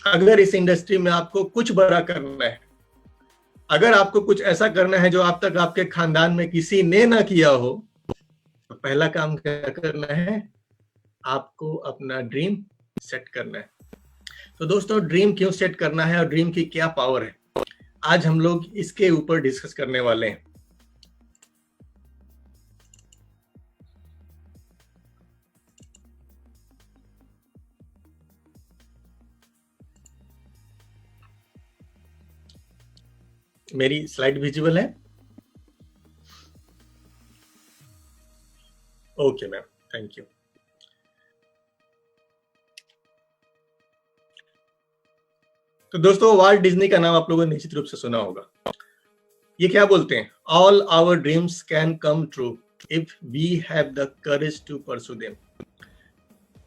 अगर इस इंडस्ट्री में आपको कुछ बड़ा करना है, अगर आपको कुछ ऐसा करना है जो आप तक आपके खानदान में किसी ने ना किया हो, तो पहला काम क्या करना है? आपको अपना ड्रीम सेट करना है। तो दोस्तों, ड्रीम क्यों सेट करना है और ड्रीम की क्या पावर है, आज हम लोग इसके ऊपर डिस्कस करने वाले हैं। मेरी स्लाइड विजिबल है? Okay ma'am, thank you. तो दोस्तों, वाल्ट डिज्नी का नाम आप लोगों ने निश्चित रूप से सुना होगा। ये क्या बोलते हैं? All our dreams can come true if we have the courage to pursue them.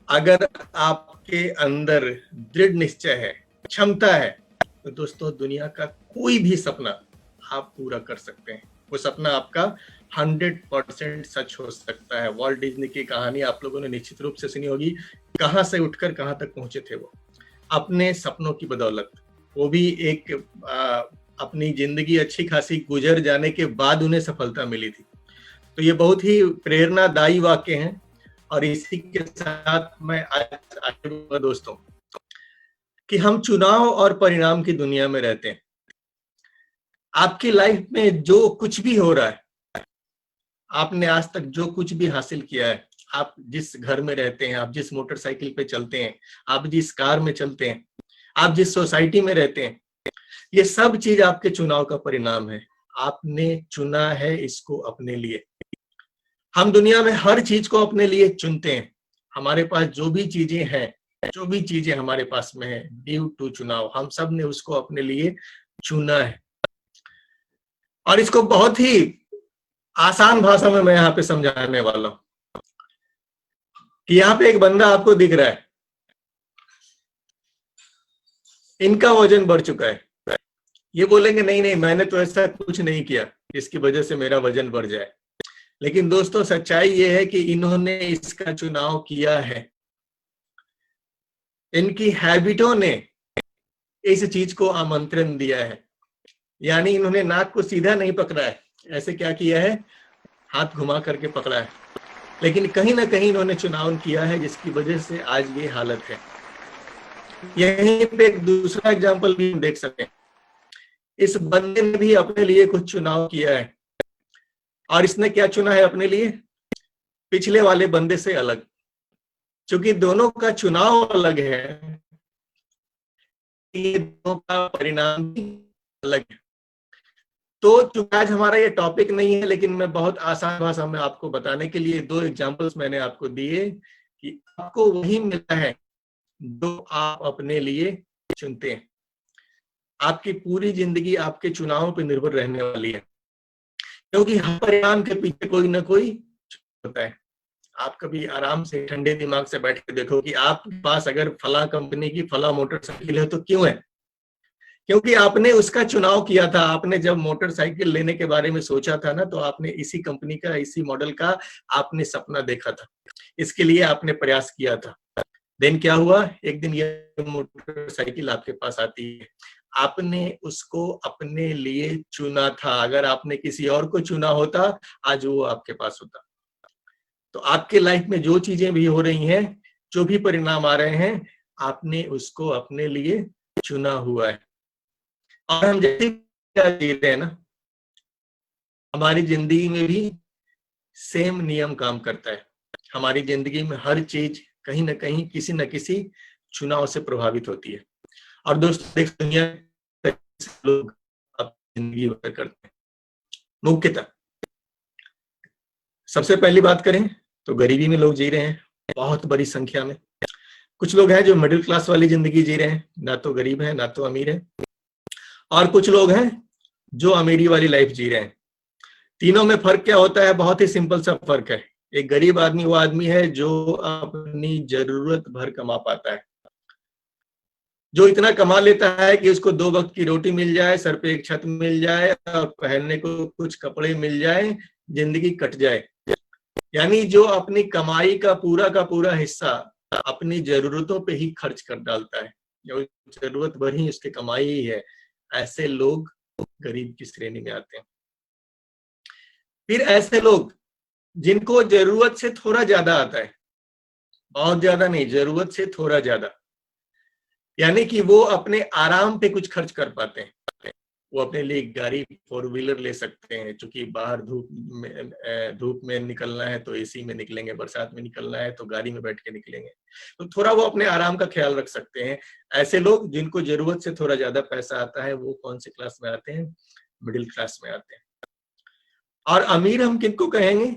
अगर आपके अंदर दृढ़ निश्चय है, क्षमता है, तो दोस्तों दुनिया का कोई भी सपना आप पूरा कर सकते हैं। वो सपना आपका 100% सच हो सकता है। वाल्ट डिज्नी की कहानी आप लोगों ने निश्चित रूप से सुनी होगी। कहां से उठकर कहां तक पहुंचे थे वो, अपने सपनों की बदौलत। वो भी एक अपनी जिंदगी अच्छी खासी गुजर जाने के बाद उन्हें सफलता मिली थी। तो ये बहुत ही प्रेरणादायी वाक्य हैं। और इसी के साथ मैं आज आगे बढ़ूंगा दोस्तों, कि हम चुनाव और परिणाम की दुनिया में रहते हैं। आपकी लाइफ में जो कुछ भी हो रहा है, आपने आज तक जो कुछ भी हासिल किया है, आप जिस घर में रहते हैं, आप जिस मोटरसाइकिल पे चलते हैं, आप जिस कार में चलते हैं, आप जिस सोसाइटी में रहते हैं, ये सब चीज आपके चुनाव का परिणाम है। आपने चुना है इसको अपने लिए। हम दुनिया में हर चीज को अपने लिए चुनते हैं। हमारे पास जो भी चीजें हैं, जो भी चीजें हमारे पास में है, ड्यू टू चुनाव, हम सब ने उसको अपने लिए चुना है। और इसको बहुत ही आसान भाषा में मैं यहाँ पे समझाने वाला हूं कि यहाँ पे एक बंदा आपको दिख रहा है, इनका वजन बढ़ चुका है। ये बोलेंगे नहीं नहीं, मैंने तो ऐसा कुछ नहीं किया जिसकी वजह से मेरा वजन बढ़ जाए। लेकिन दोस्तों, सच्चाई ये है कि इन्होंने इसका चुनाव किया है। इनकी हैबिटों ने इस चीज को आमंत्रण दिया है। यानी इन्होंने नाक को सीधा नहीं पकड़ा है, ऐसे क्या किया है, हाथ घुमा करके पकड़ा है। लेकिन कहीं ना कहीं इन्होंने चुनाव किया है, जिसकी वजह से आज ये हालत है। यहीं पे एक दूसरा एग्जाम्पल भी हम देख सकते हैं। इस बंदे ने भी अपने लिए कुछ चुनाव किया है। और इसने क्या चुना है अपने लिए? पिछले वाले बंदे से अलग। क्योंकि दोनों का चुनाव अलग है, ये दोनों का परिणाम भी अलग है। तो चूंकि आज हमारा ये टॉपिक नहीं है, लेकिन मैं बहुत आसान भाषा में आपको बताने के लिए दो एग्जांपल्स मैंने आपको दिए कि आपको वही मिलता है जो आप अपने लिए चुनते हैं। आपकी पूरी जिंदगी आपके चुनावों पर निर्भर रहने वाली है, क्योंकि हर परिणाम के पीछे कोई ना कोई होता है। आप कभी आराम से ठंडे दिमाग से बैठ के देखो कि आपके पास अगर फला कंपनी की फला मोटरसाइकिल है तो क्यों है? क्योंकि आपने उसका चुनाव किया था। आपने जब मोटरसाइकिल लेने के बारे में सोचा था ना, तो आपने इसी कंपनी का, इसी मॉडल का आपने सपना देखा था, इसके लिए आपने प्रयास किया था। देन क्या हुआ, एक दिन ये मोटरसाइकिल आपके पास आती है। आपने उसको अपने लिए चुना था। अगर आपने किसी और को चुना होता, आज वो आपके पास होता। तो आपके लाइफ में जो चीजें भी हो रही हैं, जो भी परिणाम आ रहे हैं, आपने उसको अपने लिए चुना हुआ है। और हम जैसे क्या जी रहे हैं ना, हमारी जिंदगी में भी सेम नियम काम करता है। हमारी जिंदगी में हर चीज कहीं ना कहीं किसी न किसी चुनाव से प्रभावित होती है। और दोस्तों, देख, दुनिया लोग अपनी जिंदगी बसर करते हैं। मुख्यतः सबसे पहली बात करें तो गरीबी में लोग जी रहे हैं बहुत बड़ी संख्या में। कुछ लोग हैं जो मिडिल क्लास वाली जिंदगी जी रहे हैं, ना तो गरीब है ना तो अमीर है। और कुछ लोग हैं जो अमीरी वाली लाइफ जी रहे हैं। तीनों में फर्क क्या होता है? बहुत ही सिंपल सा फर्क है। एक गरीब आदमी वो आदमी है जो अपनी जरूरत भर कमा पाता है, जो इतना कमा लेता है कि उसको 2 वक्त की रोटी मिल जाए, सर पे एक छत मिल जाए और पहनने को कुछ कपड़े मिल जाए, जिंदगी कट जाए। यानी जो अपनी कमाई का पूरा हिस्सा अपनी जरूरतों पे ही खर्च कर डालता है। जो जरूरत भर ही उसकी कमाई ही है, ऐसे लोग गरीब की श्रेणी में आते हैं। फिर ऐसे लोग जिनको जरूरत से थोड़ा ज्यादा आता है, बहुत ज्यादा नहीं, जरूरत से थोड़ा ज्यादा, यानी कि वो अपने आराम पे कुछ खर्च कर पाते हैं। वो अपने लिए गाड़ी 4 व्हीलर ले सकते हैं, क्योंकि बाहर धूप में निकलना है तो एसी में निकलेंगे, बरसात में निकलना है तो गाड़ी में बैठ के निकलेंगे, तो थोड़ा वो अपने आराम का ख्याल रख सकते हैं। ऐसे लोग जिनको जरूरत से थोड़ा ज्यादा पैसा आता है, वो कौन से क्लास में आते हैं? मिडिल क्लास में आते हैं। और अमीर हम किनको कहेंगे?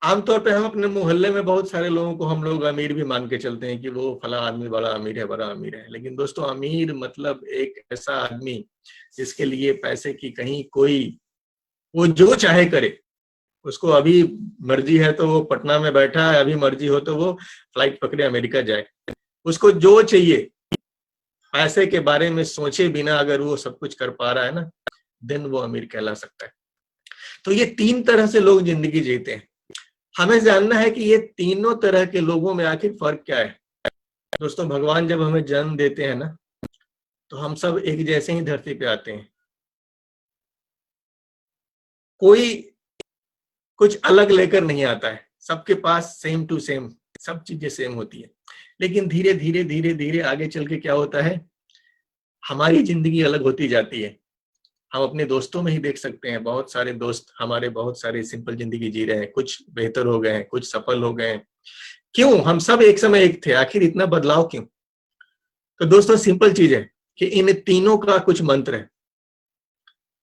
आमतौर पे हम अपने मोहल्ले में बहुत सारे लोगों को हम लोग अमीर भी मान के चलते हैं कि वो फला आदमी बड़ा अमीर है, बड़ा अमीर है। लेकिन दोस्तों, अमीर मतलब एक ऐसा आदमी जिसके लिए पैसे की कहीं कोई, वो जो चाहे करे। उसको अभी मर्जी है तो वो पटना में बैठा है, अभी मर्जी हो तो वो फ्लाइट पकड़े अमेरिका जाए। उसको जो चाहिए, पैसे के बारे में सोचे बिना अगर वो सब कुछ कर पा रहा है ना, देन वो अमीर कहला सकता है। तो ये 3 तरह से लोग जिंदगी जीते हैं। हमें जानना है कि ये तीनों तरह के लोगों में आखिर फर्क क्या है। दोस्तों, भगवान जब हमें जन्म देते हैं ना, तो हम सब एक जैसे ही धरती पे आते हैं। कोई कुछ अलग लेकर नहीं आता है, सबके पास सेम टू सेम सब चीजें सेम होती है। लेकिन धीरे धीरे धीरे धीरे आगे चल के क्या होता है, हमारी जिंदगी अलग होती जाती है। हम अपने दोस्तों में ही देख सकते हैं, बहुत सारे दोस्त हमारे बहुत सारे सिंपल जिंदगी जी रहे हैं, कुछ बेहतर हो गए हैं, कुछ सफल हो गए हैं। क्यों? हम सब एक समय एक थे, आखिर इतना बदलाव क्यों? तो दोस्तों, सिंपल चीज है कि इन तीनों का कुछ मंत्र है।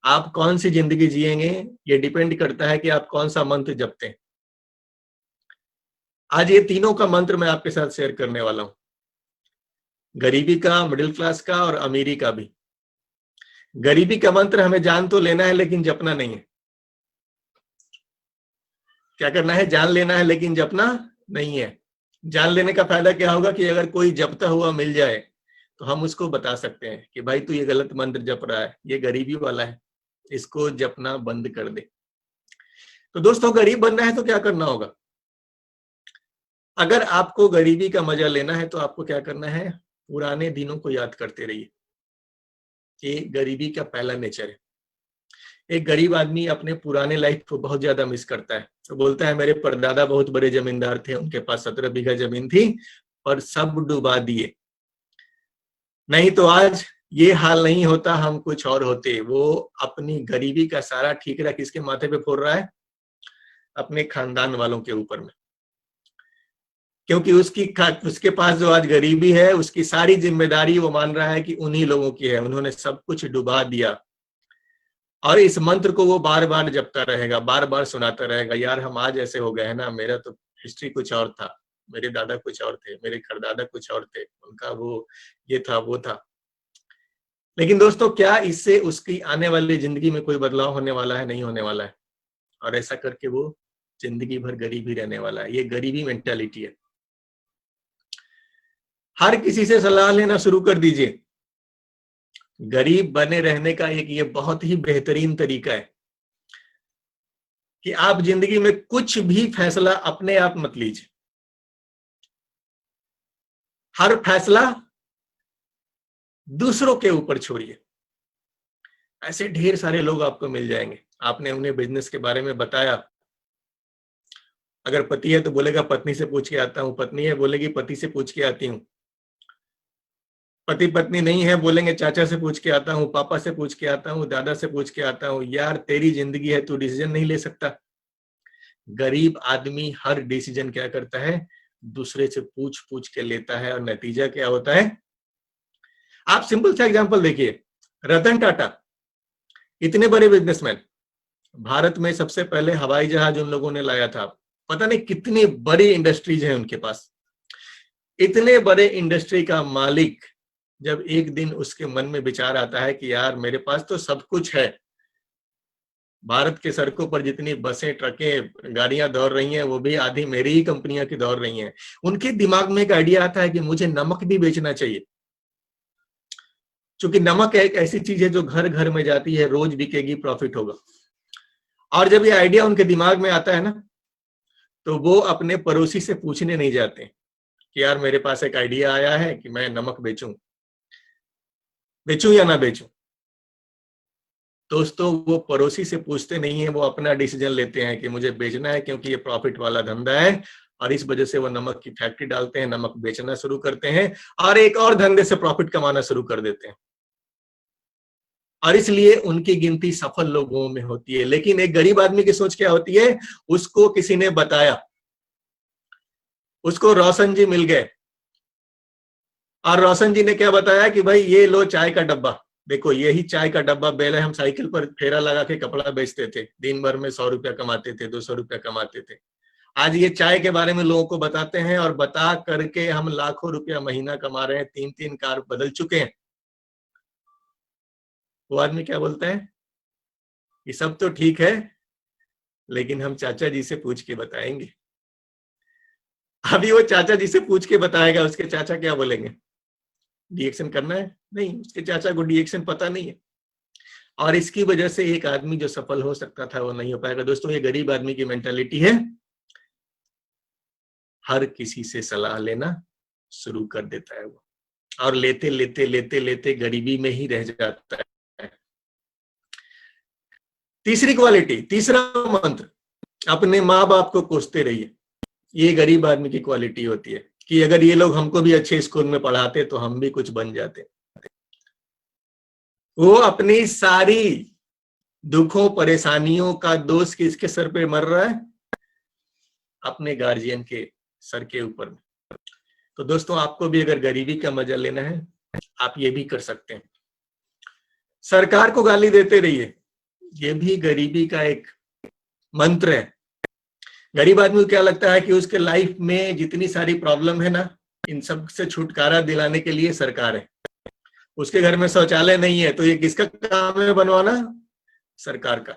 आप कौन सी जिंदगी जिएंगे, ये डिपेंड करता है कि आप कौन सा मंत्र जपते हैं। आज ये तीनों का मंत्र मैं आपके साथ शेयर करने वाला हूं, गरीबी का, मिडिल क्लास का और अमीरी का भी। गरीबी का मंत्र हमें जान तो लेना है, लेकिन जपना नहीं है। क्या करना है? जान लेना है, लेकिन जपना नहीं है। जान लेने का फायदा क्या होगा कि अगर कोई जपता हुआ मिल जाए तो हम उसको बता सकते हैं कि भाई, तू ये गलत मंत्र जप रहा है, ये गरीबी वाला है, इसको जपना बंद कर दे। तो दोस्तों, गरीब बनना है तो क्या करना होगा? अगर आपको गरीबी का मजा लेना है तो आपको क्या करना है? पुराने दिनों को याद करते रहिए। ये गरीबी का पहला नेचर है। एक गरीब आदमी अपने पुराने लाइफ को बहुत ज्यादा मिस करता है, तो बोलता है मेरे परदादा बहुत बड़े जमींदार थे, उनके पास 17 बीघा जमीन थी, पर सब डुबा दिए, नहीं तो आज ये हाल नहीं होता, हम कुछ और होते। वो अपनी गरीबी का सारा ठीकरा किसके माथे पे फोड़ रहा है? अपने खानदान वालों के ऊपर में। क्योंकि उसके पास जो आज गरीबी है, उसकी सारी जिम्मेदारी वो मान रहा है कि उन्हीं लोगों की है, उन्होंने सब कुछ डुबा दिया। और इस मंत्र को वो बार बार जपता रहेगा, बार बार सुनाता रहेगा, यार हम आज ऐसे हो गए हैं ना, मेरा तो हिस्ट्री कुछ और था, मेरे दादा कुछ और थे, मेरे परदादा कुछ और थे, उनका वो ये था वो था। लेकिन दोस्तों, क्या इससे उसकी आने वाली जिंदगी में कोई बदलाव होने वाला है? नहीं होने वाला है। और ऐसा करके वो जिंदगी भर गरीब ही रहने वाला है। ये गरीबी मेंटालिटी है। हर किसी से सलाह लेना शुरू कर दीजिए। गरीब बने रहने का एक ये बहुत ही बेहतरीन तरीका है कि आप जिंदगी में कुछ भी फैसला अपने आप मत लीजिए। हर फैसला दूसरों के ऊपर छोड़िए। ऐसे ढेर सारे लोग आपको मिल जाएंगे, आपने उन्हें बिजनेस के बारे में बताया, अगर पति है तो बोलेगा पत्नी से पूछ के आता हूं, पत्नी है बोलेगी पति से पूछ के आती हूँ, पति पत्नी नहीं है बोलेंगे चाचा से पूछ के आता हूँ, पापा से पूछ के आता हूँ, दादा से पूछ के आता हूँ। यार, तेरी जिंदगी है, तू डिसीजन नहीं ले सकता? गरीब आदमी हर डिसीजन क्या करता है? दूसरे से पूछ पूछ के लेता है, और नतीजा क्या होता है? आप सिंपल सा एग्जांपल देखिए, रतन टाटा, इतने बड़े बिजनेसमैन, भारत में सबसे पहले हवाई जहाज उन लोगों ने लाया था। पता नहीं कितनी बड़ी इंडस्ट्रीज है उनके पास। इतने बड़े इंडस्ट्री का मालिक, जब एक दिन उसके मन में विचार आता है कि यार मेरे पास तो सब कुछ है, भारत के सड़कों पर जितनी बसें, ट्रकें, गाड़ियां दौड़ रही हैं, वो भी आधी मेरी ही कंपनियां की दौड़ रही हैं। उनके दिमाग में एक आइडिया आता है कि मुझे नमक भी बेचना चाहिए, क्योंकि नमक एक ऐसी चीज है जो घर घर में जाती है, रोज बिकेगी, प्रॉफिट होगा। और जब ये आइडिया उनके दिमाग में आता है ना, तो वो अपने पड़ोसी से पूछने नहीं जाते कि यार मेरे पास एक आइडिया आया है कि मैं नमक बेचूं। बेचूं या ना बेचूं। दोस्तों वो पड़ोसी से पूछते नहीं है, वो अपना डिसीजन लेते हैं कि मुझे बेचना है क्योंकि ये प्रॉफिट वाला धंधा है, और इस वजह से वो नमक की फैक्ट्री डालते हैं, नमक बेचना शुरू करते हैं और एक और धंधे से प्रॉफिट कमाना शुरू कर देते हैं। और इसलिए उनकी गिनती सफल लोगों में होती है। लेकिन एक गरीब आदमी की सोच क्या होती है, उसको किसी ने बताया, उसको रोशन जी मिल गए और रोशन जी ने क्या बताया कि भाई ये लो चाय का डब्बा, देखो यही चाय का डब्बा बेल है, हम साइकिल पर फेरा लगा के कपड़ा बेचते थे, दिन भर में 100 रुपया कमाते थे, 200 रुपया कमाते थे। आज ये चाय के बारे में लोगों को बताते हैं और बता करके हम लाखों रुपया महीना कमा रहे हैं, 3-3 कार बदल चुके हैं। वो आदमी क्या बोलता है, ये सब तो ठीक है लेकिन हम चाचा जी से पूछ के बताएंगे। अभी वो चाचा जी से पूछ के बताएगा, उसके चाचा क्या बोलेंगे, रिएक्शन करना है? नहीं, उसके चाचा को रिएक्शन पता नहीं है। और इसकी वजह से एक आदमी जो सफल हो सकता था वो नहीं हो पाएगा। दोस्तों ये गरीब आदमी की मेंटालिटी है, हर किसी से सलाह लेना शुरू कर देता है वो, और लेते लेते लेते लेते गरीबी में ही रह जाता है। तीसरी क्वालिटी, तीसरा मंत्र, अपने माँ बाप को कोसते रहिए। ये गरीब आदमी की क्वालिटी होती है कि अगर ये लोग हमको भी अच्छे स्कूल में पढ़ाते तो हम भी कुछ बन जाते। वो अपनी सारी दुखों परेशानियों का दोष किसके सर पे मर रहा है, अपने गार्जियन के सर के ऊपर में। तो दोस्तों आपको भी अगर गरीबी का मजा लेना है, आप ये भी कर सकते हैं। सरकार को गाली देते रहिए, ये भी गरीबी का एक मंत्र है। गरीब आदमी को क्या लगता है कि उसके लाइफ में जितनी सारी प्रॉब्लम है ना, इन सब से छुटकारा दिलाने के लिए सरकार है। उसके घर में शौचालय नहीं है तो ये किसका काम है बनवाना, सरकार का।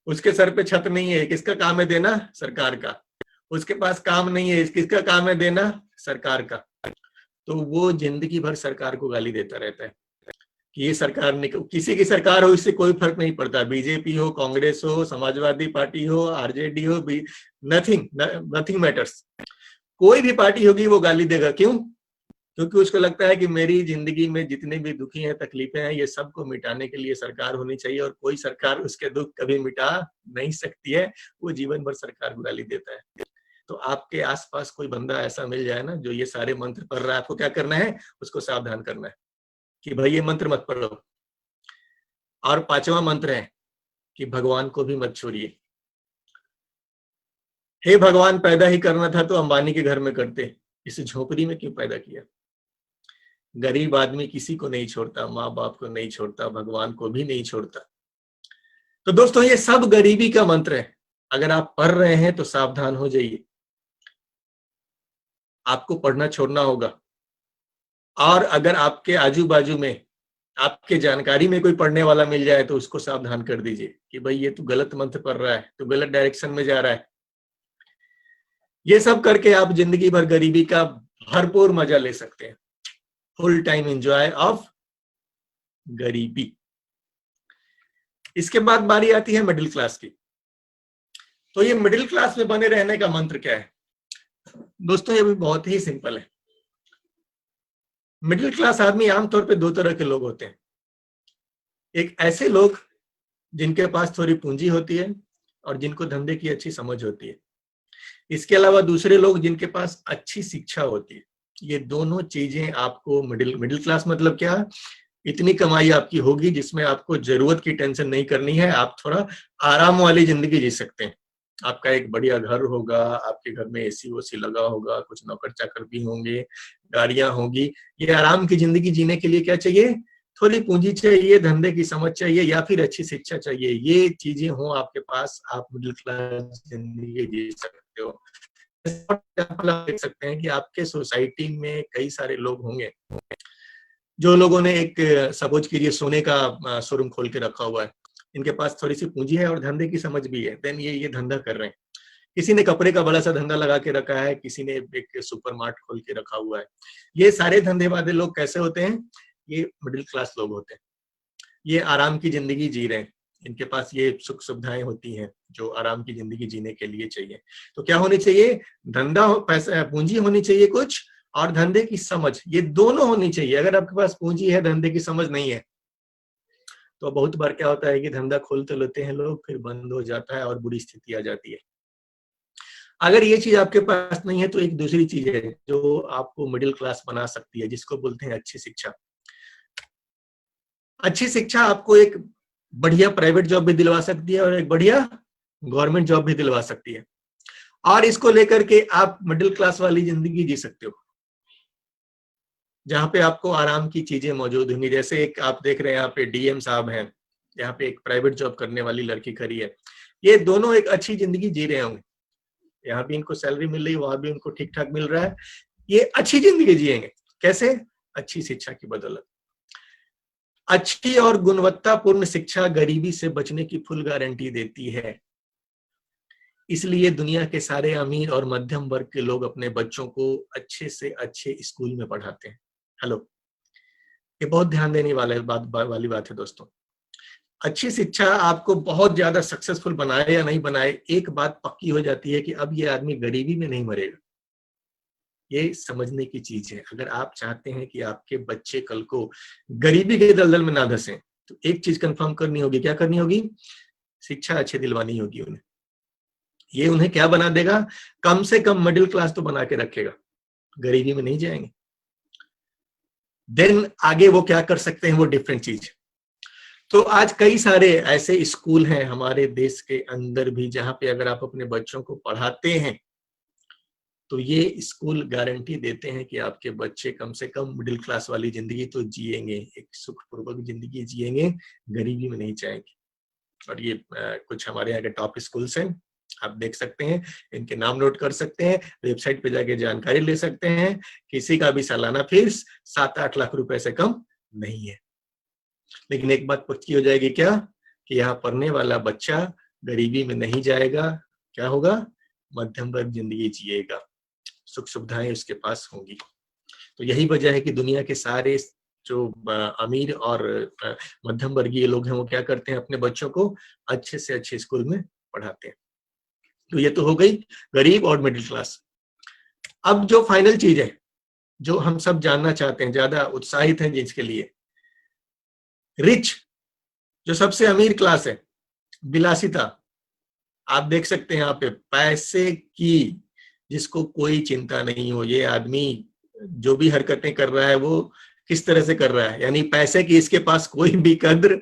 उसके सर पे छत नहीं है, किसका काम है देना, सरकार का। उसके पास काम नहीं है, किसका काम है देना, सरकार का। तो वो जिंदगी भर सरकार को गाली देता रहता है कि ये सरकार ने, किसी की सरकार हो इससे कोई फर्क नहीं पड़ता, बीजेपी हो, कांग्रेस हो, समाजवादी पार्टी हो, आरजेडी हो, नथिंग मैटर्स। कोई भी पार्टी होगी वो गाली देगा। क्यों? क्योंकि उसको लगता है कि मेरी जिंदगी में जितने भी दुखी हैं, तकलीफें हैं, ये सबको मिटाने के लिए सरकार होनी चाहिए, और कोई सरकार उसके दुख कभी मिटा नहीं सकती है। वो जीवन भर सरकार को गाली देता है। तो आपके आसपास कोई बंदा ऐसा मिल जाए ना जो ये सारे मंत्र पढ़ रहा है, आपको क्या करना है, उसको सावधान करना है कि भाई ये मंत्र मत पढ़ो। और 5वां मंत्र है कि भगवान को भी मत छोड़िए। हे भगवान, पैदा ही करना था तो अंबानी के घर में करते, इसे झोपड़ी में क्यों पैदा किया। गरीब आदमी किसी को नहीं छोड़ता, माँ बाप को नहीं छोड़ता, भगवान को भी नहीं छोड़ता। तो दोस्तों ये सब गरीबी का मंत्र है। अगर आप पढ़ रहे हैं तो सावधान हो जाइए, आपको पढ़ना छोड़ना होगा। और अगर आपके आजू बाजू में, आपके जानकारी में कोई पढ़ने वाला मिल जाए तो उसको सावधान कर दीजिए कि भाई ये तू गलत मंत्र पढ़ रहा है, तू गलत डायरेक्शन में जा रहा है। ये सब करके आप जिंदगी भर गरीबी का भरपूर मजा ले सकते हैं। फुल टाइम एंजॉय ऑफ गरीबी। इसके बाद बारी आती है मिडिल क्लास की। तो ये मिडिल क्लास में बने रहने का मंत्र क्या है? दोस्तों ये भी बहुत ही सिंपल है। मिडिल क्लास आदमी आमतौर पे 2 तरह के लोग होते हैं। एक ऐसे लोग जिनके पास थोड़ी पूंजी होती है और जिनको धंधे की अच्छी समझ होती है। इसके अलावा दूसरे लोग जिनके पास अच्छी शिक्षा होती है। ये दोनों चीजें आपको मिडिल क्लास मतलब क्या, इतनी कमाई आपकी होगी जिसमें आपको जरूरत की टेंशन नहीं करनी है, आप थोड़ा आराम वाली जिंदगी जी सकते हैं। आपका एक बढ़िया घर होगा, आपके घर में एसी ओसी लगा होगा, कुछ नौकर चाकर भी होंगे, गाड़ियां होंगी। ये आराम की जिंदगी जीने के लिए क्या चाहिए, थोड़ी पूंजी चाहिए, धंधे की समझ चाहिए, या फिर अच्छी शिक्षा चाहिए। ये चीजें हो आपके पास, आप मिडिल क्लास जिंदगी जी सकते हो। आप देख सकते हैं कि आपके सोसाइटी में कई सारे लोग होंगे जो लोगों ने एक, सपोज कीजिए, सोने का शोरूम खोल के रखा हुआ है। इनके पास थोड़ी सी पूंजी है और धंधे की समझ भी है, देन ये धंधा कर रहे हैं। किसी ने कपड़े का बड़ा सा धंधा लगा के रखा है, किसी ने एक सुपर मार्ट खोल के रखा हुआ है। ये सारे धंधे वाले लोग कैसे होते हैं, ये मिडिल क्लास लोग होते हैं। ये आराम की जिंदगी जी रहे हैं, इनके पास ये सुख सुविधाएं होती हैं जो आराम की जिंदगी जीने के लिए चाहिए। तो क्या होनी चाहिए, धंधा हो, पैसा, पूंजी होनी चाहिए कुछ, और धंधे की समझ, ये दोनों होनी चाहिए। अगर आपके पास पूंजी है, धंधे की समझ नहीं है, तो बहुत बार क्या होता है कि धंधा खोल तो लेते हैं लोग, फिर बंद हो जाता है और बुरी स्थिति आ जाती है। अगर ये चीज आपके पास नहीं है तो एक दूसरी चीज है जो आपको मिडिल क्लास बना सकती है, जिसको बोलते हैं अच्छी शिक्षा। अच्छी शिक्षा आपको एक बढ़िया प्राइवेट जॉब भी दिलवा सकती है और एक बढ़िया गवर्नमेंट जॉब भी दिलवा सकती है, और इसको लेकर के आप मिडिल क्लास वाली जिंदगी जी सकते हो, जहां पे आपको आराम की चीजें मौजूद होंगी। जैसे एक आप देख रहे हैं यहाँ पे डीएम साहब हैं, यहाँ पे एक प्राइवेट जॉब करने वाली लड़की खड़ी है, ये दोनों एक अच्छी जिंदगी जी रहे होंगे, यहाँ भी इनको सैलरी मिल रही है, वहां भी उनको ठीक ठाक मिल रहा है, ये अच्छी जिंदगी जिएंगे। कैसे? अच्छी शिक्षा की बदौलत। अच्छी और गुणवत्तापूर्ण शिक्षा गरीबी से बचने की फुल गारंटी देती है। इसलिए दुनिया के सारे अमीर और मध्यम वर्ग के लोग अपने बच्चों को अच्छे से अच्छे स्कूल में पढ़ाते हैं। हेलो, ये बहुत ध्यान देने वाली बात है दोस्तों। अच्छी शिक्षा आपको बहुत ज्यादा सक्सेसफुल बनाए या नहीं बनाए, एक बात पक्की हो जाती है कि अब ये आदमी गरीबी में नहीं मरेगा। ये समझने की चीज है। अगर आप चाहते हैं कि आपके बच्चे कल को गरीबी के दलदल में ना धंसे, तो एक चीज कंफर्म करनी होगी। क्या करनी होगी? शिक्षा अच्छी दिलवानी होगी उन्हें। ये उन्हें क्या बना देगा? कम से कम मिडिल क्लास तो बना के रखेगा, गरीबी में नहीं जाएंगे। देन आगे वो क्या कर सकते हैं, वो डिफरेंट चीज। तो आज कई सारे ऐसे स्कूल हैं हमारे देश के अंदर भी, जहां पे अगर आप अपने बच्चों को पढ़ाते हैं तो ये स्कूल गारंटी देते हैं कि आपके बच्चे कम से कम मिडिल क्लास वाली जिंदगी तो जिएंगे, एक सुखपूर्वक जिंदगी जिएंगे, गरीबी में नहीं जाएंगे। और ये कुछ हमारे यहाँ के टॉप स्कूल्स हैं, आप देख सकते हैं, इनके नाम नोट कर सकते हैं, वेबसाइट पे जाके जानकारी ले सकते हैं। किसी का भी सालाना फीस 7-8 लाख रुपए से कम नहीं है। लेकिन एक बात पक्की हो जाएगी, क्या? कि यहाँ पढ़ने वाला बच्चा गरीबी में नहीं जाएगा। क्या होगा? मध्यम वर्ग जिंदगी जिएगा, सुख सुविधाएं उसके पास होंगी। तो यही वजह है कि दुनिया के सारे जो अमीर और मध्यम वर्गीय लोग हैं, वो क्या करते हैं, अपने बच्चों को अच्छे से अच्छे स्कूल में पढ़ाते हैं। तो ये तो हो गई गरीब और मिडिल क्लास। अब जो फाइनल चीज है, जो हम सब जानना चाहते हैं, ज्यादा उत्साहित हैं जिसके लिए, रिच, जो सबसे अमीर क्लास है, विलासिता। आप देख सकते हैं यहाँ पे पैसे की जिसको कोई चिंता नहीं हो, ये आदमी जो भी हरकतें कर रहा है वो किस तरह से कर रहा है, यानी पैसे की इसके पास कोई भी कद्र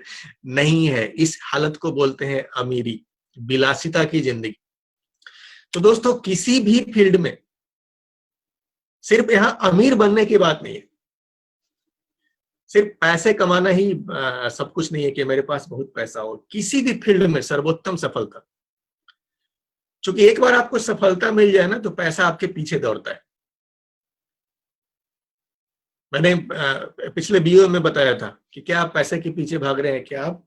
नहीं है। इस हालत को बोलते हैं अमीरी, विलासिता की जिंदगी। तो दोस्तों, किसी भी फील्ड में सिर्फ यहां अमीर बनने की बात नहीं है, सिर्फ पैसे कमाना ही सब कुछ नहीं है कि मेरे पास बहुत पैसा हो। किसी भी फील्ड में सर्वोत्तम सफलता, क्योंकि एक बार आपको सफलता मिल जाए ना, तो पैसा आपके पीछे दौड़ता है। मैंने पिछले वीडियो में बताया था कि क्या आप पैसे के पीछे भाग रहे हैं क्या आप?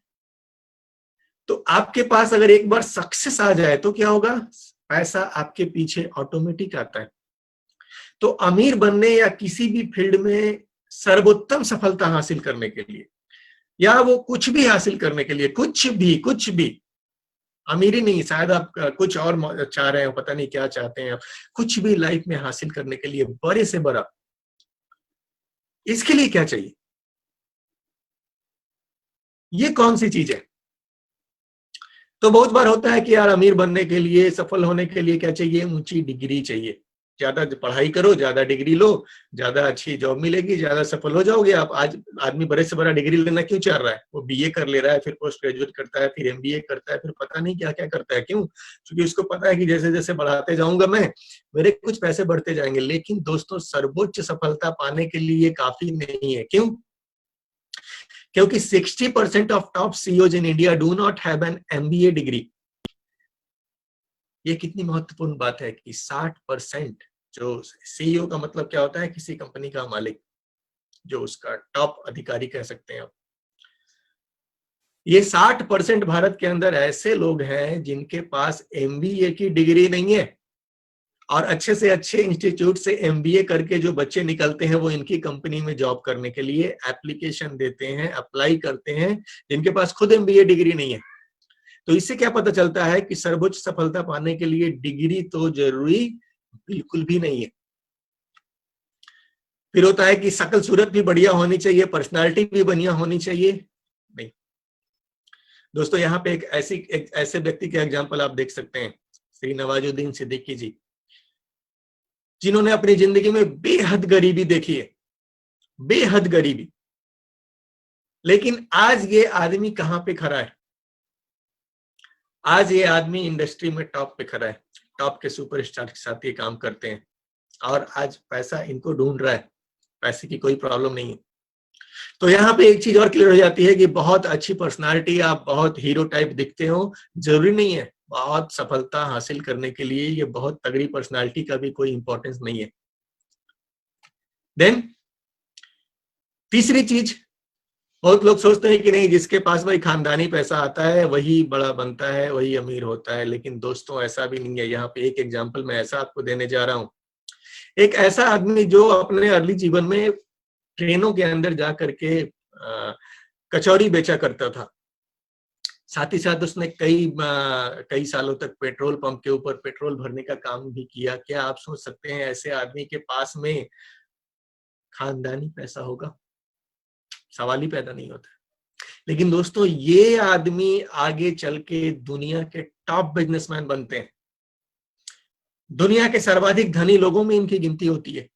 तो आपके पास अगर एक बार सक्सेस आ जाए तो क्या होगा? पैसा आपके पीछे ऑटोमेटिक आता है। तो अमीर बनने या किसी भी फील्ड में सर्वोत्तम सफलता हासिल करने के लिए, या वो कुछ भी हासिल करने के लिए, कुछ भी, अमीरी नहीं, शायद आप कुछ और चाह रहे हो, पता नहीं क्या चाहते हैं आप, कुछ भी लाइफ में हासिल करने के लिए, बड़े से बड़ा, इसके लिए क्या चाहिए? ये कौन सी चीज है? तो बहुत बार होता है कि यार अमीर बनने के लिए, सफल होने के लिए क्या चाहिए? ऊंची डिग्री चाहिए। ज्यादा पढ़ाई करो, ज्यादा डिग्री लो, ज्यादा अच्छी जॉब मिलेगी, ज्यादा सफल हो जाओगे आप। आज आदमी बड़े से बड़ा डिग्री लेना क्यों चाह रहा है? वो बीए कर ले रहा है, फिर पोस्ट ग्रेजुएट करता है, फिर एमबीए करता है, फिर पता नहीं क्या क्या करता है। क्यों? क्योंकि उसको पता है कि जैसे जैसे बढ़ाते जाऊंगा मैं, मेरे कुछ पैसे बढ़ते जाएंगे। लेकिन दोस्तों, सर्वोच्च सफलता पाने के लिए काफी नहीं है। क्यों? क्योंकि 60% of top CEOs in India do not have an MBA degree. ये कितनी महत्वपूर्ण बात है कि 60%, जो सीईओ का मतलब क्या होता है? किसी कंपनी का मालिक, जो उसका टॉप अधिकारी कह सकते हैं आप। ये 60% भारत के अंदर ऐसे लोग हैं जिनके पास एमबीए की डिग्री नहीं है। और अच्छे से अच्छे इंस्टीट्यूट से एमबीए करके जो बच्चे निकलते हैं, वो इनकी कंपनी में जॉब करने के लिए एप्लीकेशन देते हैं, अप्लाई करते हैं, जिनके पास खुद एमबीए डिग्री नहीं है। तो इससे क्या पता चलता है कि सर्वोच्च सफलता पाने के लिए डिग्री तो जरूरी बिल्कुल भी नहीं है। फिर होता है कि शकल सूरत भी बढ़िया होनी चाहिए, पर्सनालिटी भी बढ़िया होनी चाहिए। नहीं दोस्तों, यहाँ पे एक ऐसे व्यक्ति के एग्जाम्पल आप देख सकते हैं, श्री नवाजुद्दीन सिद्दीकी जी, जिन्होंने अपनी जिंदगी में बेहद गरीबी देखी है, बेहद गरीबी। लेकिन आज ये आदमी कहां पे खड़ा है? आज ये आदमी इंडस्ट्री में टॉप पे खड़ा है, टॉप के सुपरस्टार के साथ ये काम करते हैं, और आज पैसा इनको ढूंढ रहा है, पैसे की कोई प्रॉब्लम नहीं है। तो यहाँ पे एक चीज और क्लियर हो जाती है कि बहुत अच्छी पर्सनालिटी, आप बहुत हीरो टाइप दिखते हो, जरूरी नहीं है बहुत सफलता हासिल करने के लिए ये बहुत तगड़ी पर्सनालिटी का भी कोई इंपॉर्टेंस नहीं है। देन तीसरी चीज, बहुत लोग सोचते हैं कि नहीं, जिसके पास भाई खानदानी पैसा आता है वही बड़ा बनता है, वही अमीर होता है। लेकिन दोस्तों ऐसा भी नहीं है। यहाँ पे एक एग्जांपल मैं ऐसा आपको देने जा रहा हूँ। एक ऐसा आदमी जो अपने अर्ली जीवन में ट्रेनों के अंदर जा करके कचौरी बेचा करता था, साथ ही साथ उसने कई सालों तक पेट्रोल पंप के ऊपर पेट्रोल भरने का काम भी किया। क्या आप सोच सकते हैं ऐसे आदमी के पास में खानदानी पैसा होगा? सवाल ही पैदा नहीं होता। लेकिन दोस्तों ये आदमी आगे चल के दुनिया के टॉप बिजनेसमैन बनते हैं, दुनिया के सर्वाधिक धनी लोगों में इनकी गिनती होती है।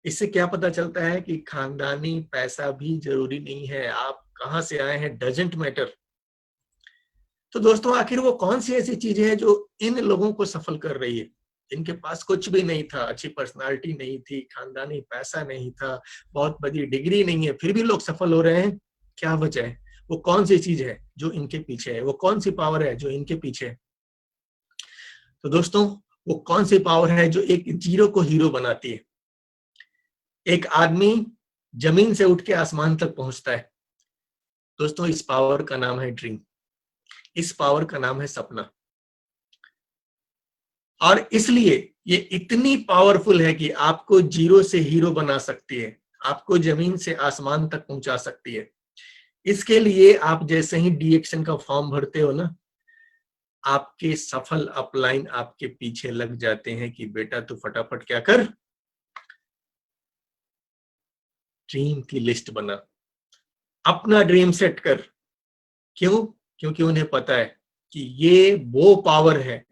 इससे क्या पता चलता है कि खानदानी पैसा भी जरूरी नहीं है, आप कहां से आए हैं डजंट मैटर। तो दोस्तों आखिर वो कौन सी ऐसी चीज है जो इन लोगों को सफल कर रही है? इनके पास कुछ भी नहीं था, अच्छी पर्सनालिटी नहीं थी, खानदानी पैसा नहीं था, बहुत बड़ी डिग्री नहीं है, फिर भी लोग सफल हो रहे हैं। क्या वजह है? वो कौन सी चीज है जो इनके पीछे है? वो कौन सी पावर है जो इनके पीछे है? तो दोस्तों वो कौन सी पावर है जो एक जीरो को हीरो बनाती है? एक आदमी जमीन से उठ के आसमान तक पहुंचता है। दोस्तों इस पावर का नाम है ड्रीम, इस पावर का नाम है सपना। और इसलिए ये इतनी पावरफुल है कि आपको जीरो से हीरो बना सकती है, आपको जमीन से आसमान तक पहुंचा सकती है। इसके लिए आप जैसे ही डीएक्शन का फॉर्म भरते हो ना, आपके सफल अपलाइन आपके पीछे लग जाते हैं कि बेटा तू फटाफट क्या कर, ड्रीम की लिस्ट बना, अपना ड्रीम सेट कर। क्यों? क्योंकि उन्हें पता है कि ये वो पावर है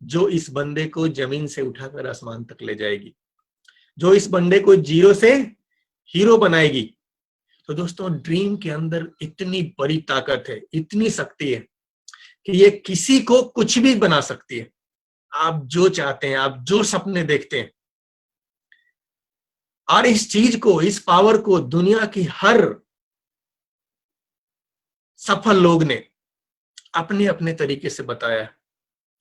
जो इस बंदे को जमीन से उठाकर आसमान तक ले जाएगी, जो इस बंदे को जीरो से हीरो बनाएगी। तो दोस्तों ड्रीम के अंदर इतनी बड़ी ताकत है, इतनी शक्ति है कि ये किसी को कुछ भी बना सकती है। आप जो चाहते हैं, आप जो सपने देखते हैं, और इस चीज को, इस पावर को दुनिया की हर सफल लोग ने अपने अपने तरीके से बताया है।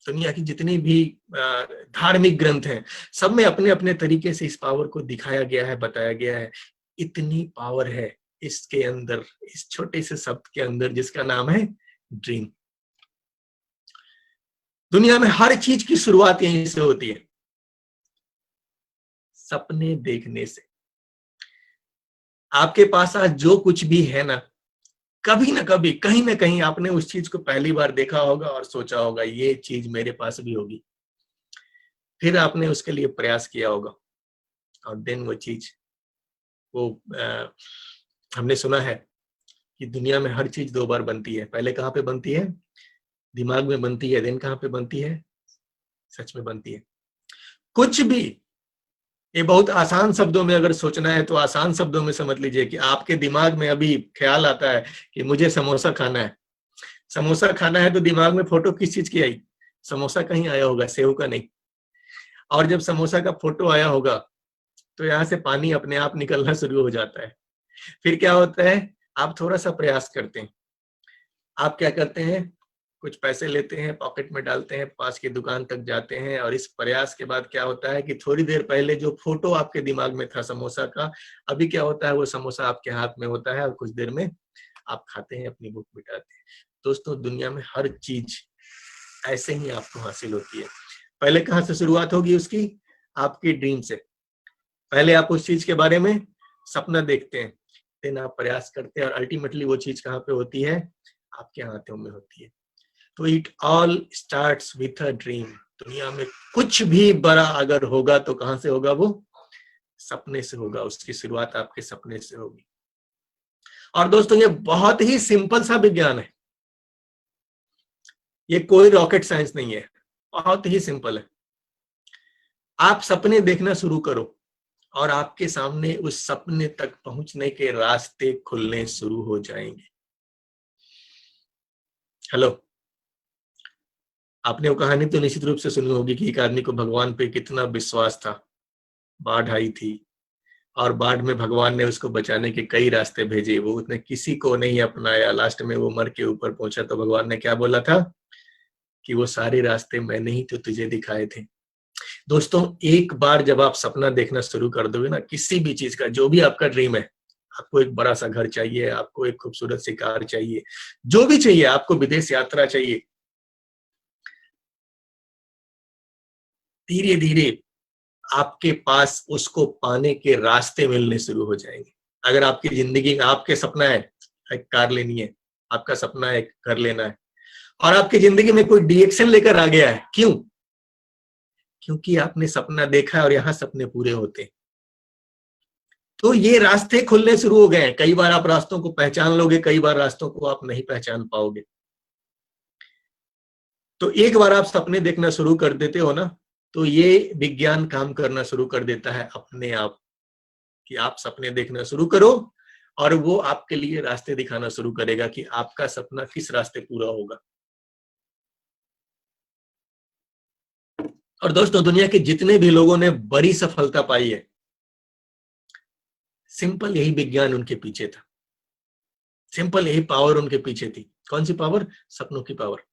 दुनिया की जितनी भी धार्मिक ग्रंथ हैं, सब में अपने अपने तरीके से इस पावर को दिखाया गया है, बताया गया है। इतनी पावर है इसके अंदर, इस छोटे से शब्द के अंदर जिसका नाम है ड्रीम। दुनिया में हर चीज की शुरुआत यहीं से होती है, सपने देखने से। आपके पास आज जो कुछ भी है ना, कभी ना कभी कहीं ना कहीं आपने उस चीज को पहली बार देखा होगा और सोचा होगा ये चीज मेरे पास भी होगी। फिर आपने उसके लिए प्रयास किया होगा, और देन वो चीज, वो हमने सुना है कि दुनिया में हर चीज दो बार बनती है। पहले कहाँ पे बनती है? दिमाग में बनती है। देन कहाँ पे बनती है? सच में बनती है। कुछ भी, ये बहुत आसान शब्दों में अगर सोचना है तो आसान शब्दों में समझ लीजिए कि आपके दिमाग में अभी ख्याल आता है कि मुझे समोसा खाना है। समोसा खाना है तो दिमाग में फोटो किस चीज की आई? समोसा कहीं आया होगा, सेव का नहीं। और जब समोसा का फोटो आया होगा तो यहाँ से पानी अपने आप निकलना शुरू हो जाता है। फिर क्या होता है? आप थोड़ा सा प्रयास करते हैं। आप क्या करते हैं? कुछ पैसे लेते हैं, पॉकेट में डालते हैं, पास की दुकान तक जाते हैं, और इस प्रयास के बाद क्या होता है कि थोड़ी देर पहले जो फोटो आपके दिमाग में था समोसा का, अभी क्या होता है? वो समोसा आपके हाथ में होता है और कुछ देर में आप खाते हैं, अपनी भूख मिटाते हैं। दोस्तों दुनिया में हर चीज ऐसे ही आपको हासिल होती है। पहले कहाँ से शुरुआत होगी उसकी? आपकी ड्रीम से। पहले आप उस चीज के बारे में सपना देखते हैं, देन आप प्रयास करते हैं, और अल्टीमेटली वो चीज कहाँ पे होती है? आपके हाथों में होती है। तो it all starts with a dream. दुनिया में कुछ भी बड़ा अगर होगा तो कहां से होगा? वो सपने से होगा, उसकी शुरुआत आपके सपने से होगी। और दोस्तों ये बहुत ही सिंपल सा विज्ञान है, ये कोई रॉकेट साइंस नहीं है, बहुत ही सिंपल है। आप सपने देखना शुरू करो और आपके सामने उस सपने तक पहुंचने के रास्ते खुलने शुरू हो जाएंगे। हेलो, आपने वो कहानी तो निश्चित रूप से सुनी होगी कि एक आदमी को भगवान पे कितना विश्वास था, बाढ़ आई थी और बाढ़ में भगवान ने उसको बचाने के कई रास्ते भेजे, वो उसने किसी को नहीं अपनाया, लास्ट में वो मर के ऊपर पहुंचा तो भगवान ने क्या बोला था कि वो सारे रास्ते मैंने ही तो तुझे दिखाए थे। दोस्तों एक बार जब आप सपना देखना शुरू कर दोगे ना, किसी भी चीज का, जो भी आपका ड्रीम है, आपको एक बड़ा सा घर चाहिए, आपको एक खूबसूरत सी कार चाहिए, जो भी चाहिए, आपको विदेश यात्रा चाहिए, धीरे धीरे आपके पास उसको पाने के रास्ते मिलने शुरू हो जाएंगे। अगर आपकी जिंदगी में आपके सपना है एक कार लेनी है, आपका सपना है एक घर लेना है, और आपकी जिंदगी में कोई डिएक्शन लेकर आ गया है, क्यों? क्योंकि आपने सपना देखा है और यहां सपने पूरे होते हैं। तो ये रास्ते खुलने शुरू हो गए हैं। कई बार आप रास्तों को पहचान लोगे, कई बार रास्तों को आप नहीं पहचान पाओगे। तो एक बार आप सपने देखना शुरू कर देते हो ना, तो ये विज्ञान काम करना शुरू कर देता है अपने आप, कि आप सपने देखना शुरू करो और वो आपके लिए रास्ते दिखाना शुरू करेगा कि आपका सपना किस रास्ते पूरा होगा। और दोस्तों दुनिया के जितने भी लोगों ने बड़ी सफलता पाई है, सिंपल यही विज्ञान उनके पीछे था, सिंपल यही पावर उनके पीछे थी। कौन सी पावर? सपनों की पावर।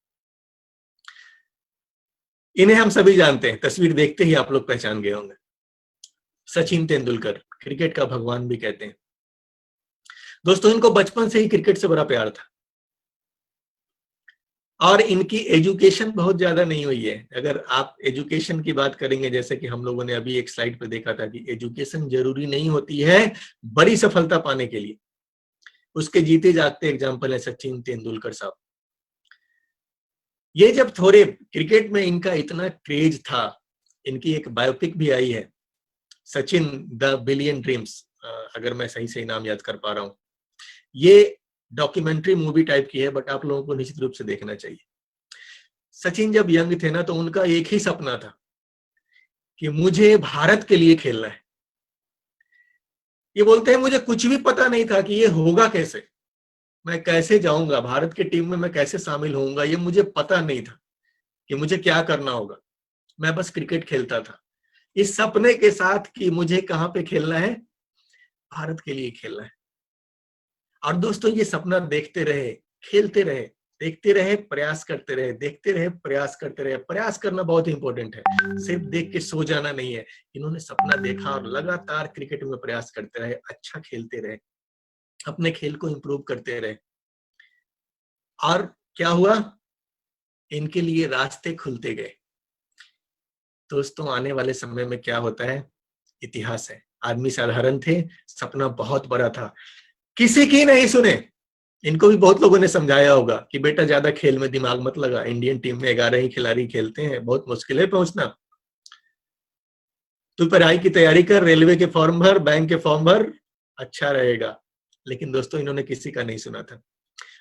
इन्हें हम सभी जानते हैं, तस्वीर देखते ही आप लोग पहचान गए होंगे। सचिन तेंदुलकर, क्रिकेट का भगवान भी कहते हैं। दोस्तों इनको बचपन से ही क्रिकेट से बड़ा प्यार था और इनकी एजुकेशन बहुत ज्यादा नहीं हुई है। अगर आप एजुकेशन की बात करेंगे, जैसे कि हम लोगों ने अभी एक स्लाइड पे देखा था कि एजुकेशन जरूरी नहीं होती है बड़ी सफलता पाने के लिए। उसके जीते जागते एग्जाम्पल है सचिन तेंदुलकर साहब। ये जब थोड़े क्रिकेट में इनका इतना क्रेज था, इनकी एक बायोपिक भी आई है, सचिन द बिलियन ड्रीम्स, अगर मैं सही से नाम याद कर पा रहा हूं। ये डॉक्यूमेंट्री मूवी टाइप की है, बट आप लोगों को निश्चित रूप से देखना चाहिए। सचिन जब यंग थे ना, तो उनका एक ही सपना था कि मुझे भारत के लिए खेलना है। ये बोलते हैं मुझे कुछ भी पता नहीं था कि ये होगा कैसे, मैं कैसे जाऊंगा भारत की टीम में, मैं कैसे शामिल होऊंगा, ये मुझे पता नहीं था कि मुझे क्या करना होगा। मैं बस क्रिकेट खेलता था इस सपने के साथ कि मुझे कहां पे खेलना है, भारत के लिए खेलना है। और दोस्तों ये सपना देखते रहे, खेलते रहे, देखते रहे, प्रयास करते रहे, देखते रहे, प्रयास करते रहे। प्रयास करना बहुत इंपॉर्टेंट है, सिर्फ देख के सो जाना नहीं है। इन्होंने सपना देखा और लगातार क्रिकेट में प्रयास करते रहे, अच्छा खेलते रहे, अपने खेल को इंप्रूव करते रहे। और क्या हुआ, इनके लिए रास्ते खुलते गए। दोस्तों आने वाले समय में क्या होता है, इतिहास है। आदमी साधारण थे, सपना बहुत बड़ा था, किसी की नहीं सुने। इनको भी बहुत लोगों ने समझाया होगा कि बेटा ज्यादा खेल में दिमाग मत लगा, इंडियन टीम में 11 ही खिलाड़ी खेलते हैं, बहुत मुश्किल है पहुंचना, तू पढ़ाई की तैयारी कर, रेलवे के फॉर्म भर, बैंक के फॉर्म भर, अच्छा रहेगा। लेकिन दोस्तों इन्होंने किसी का नहीं सुना था,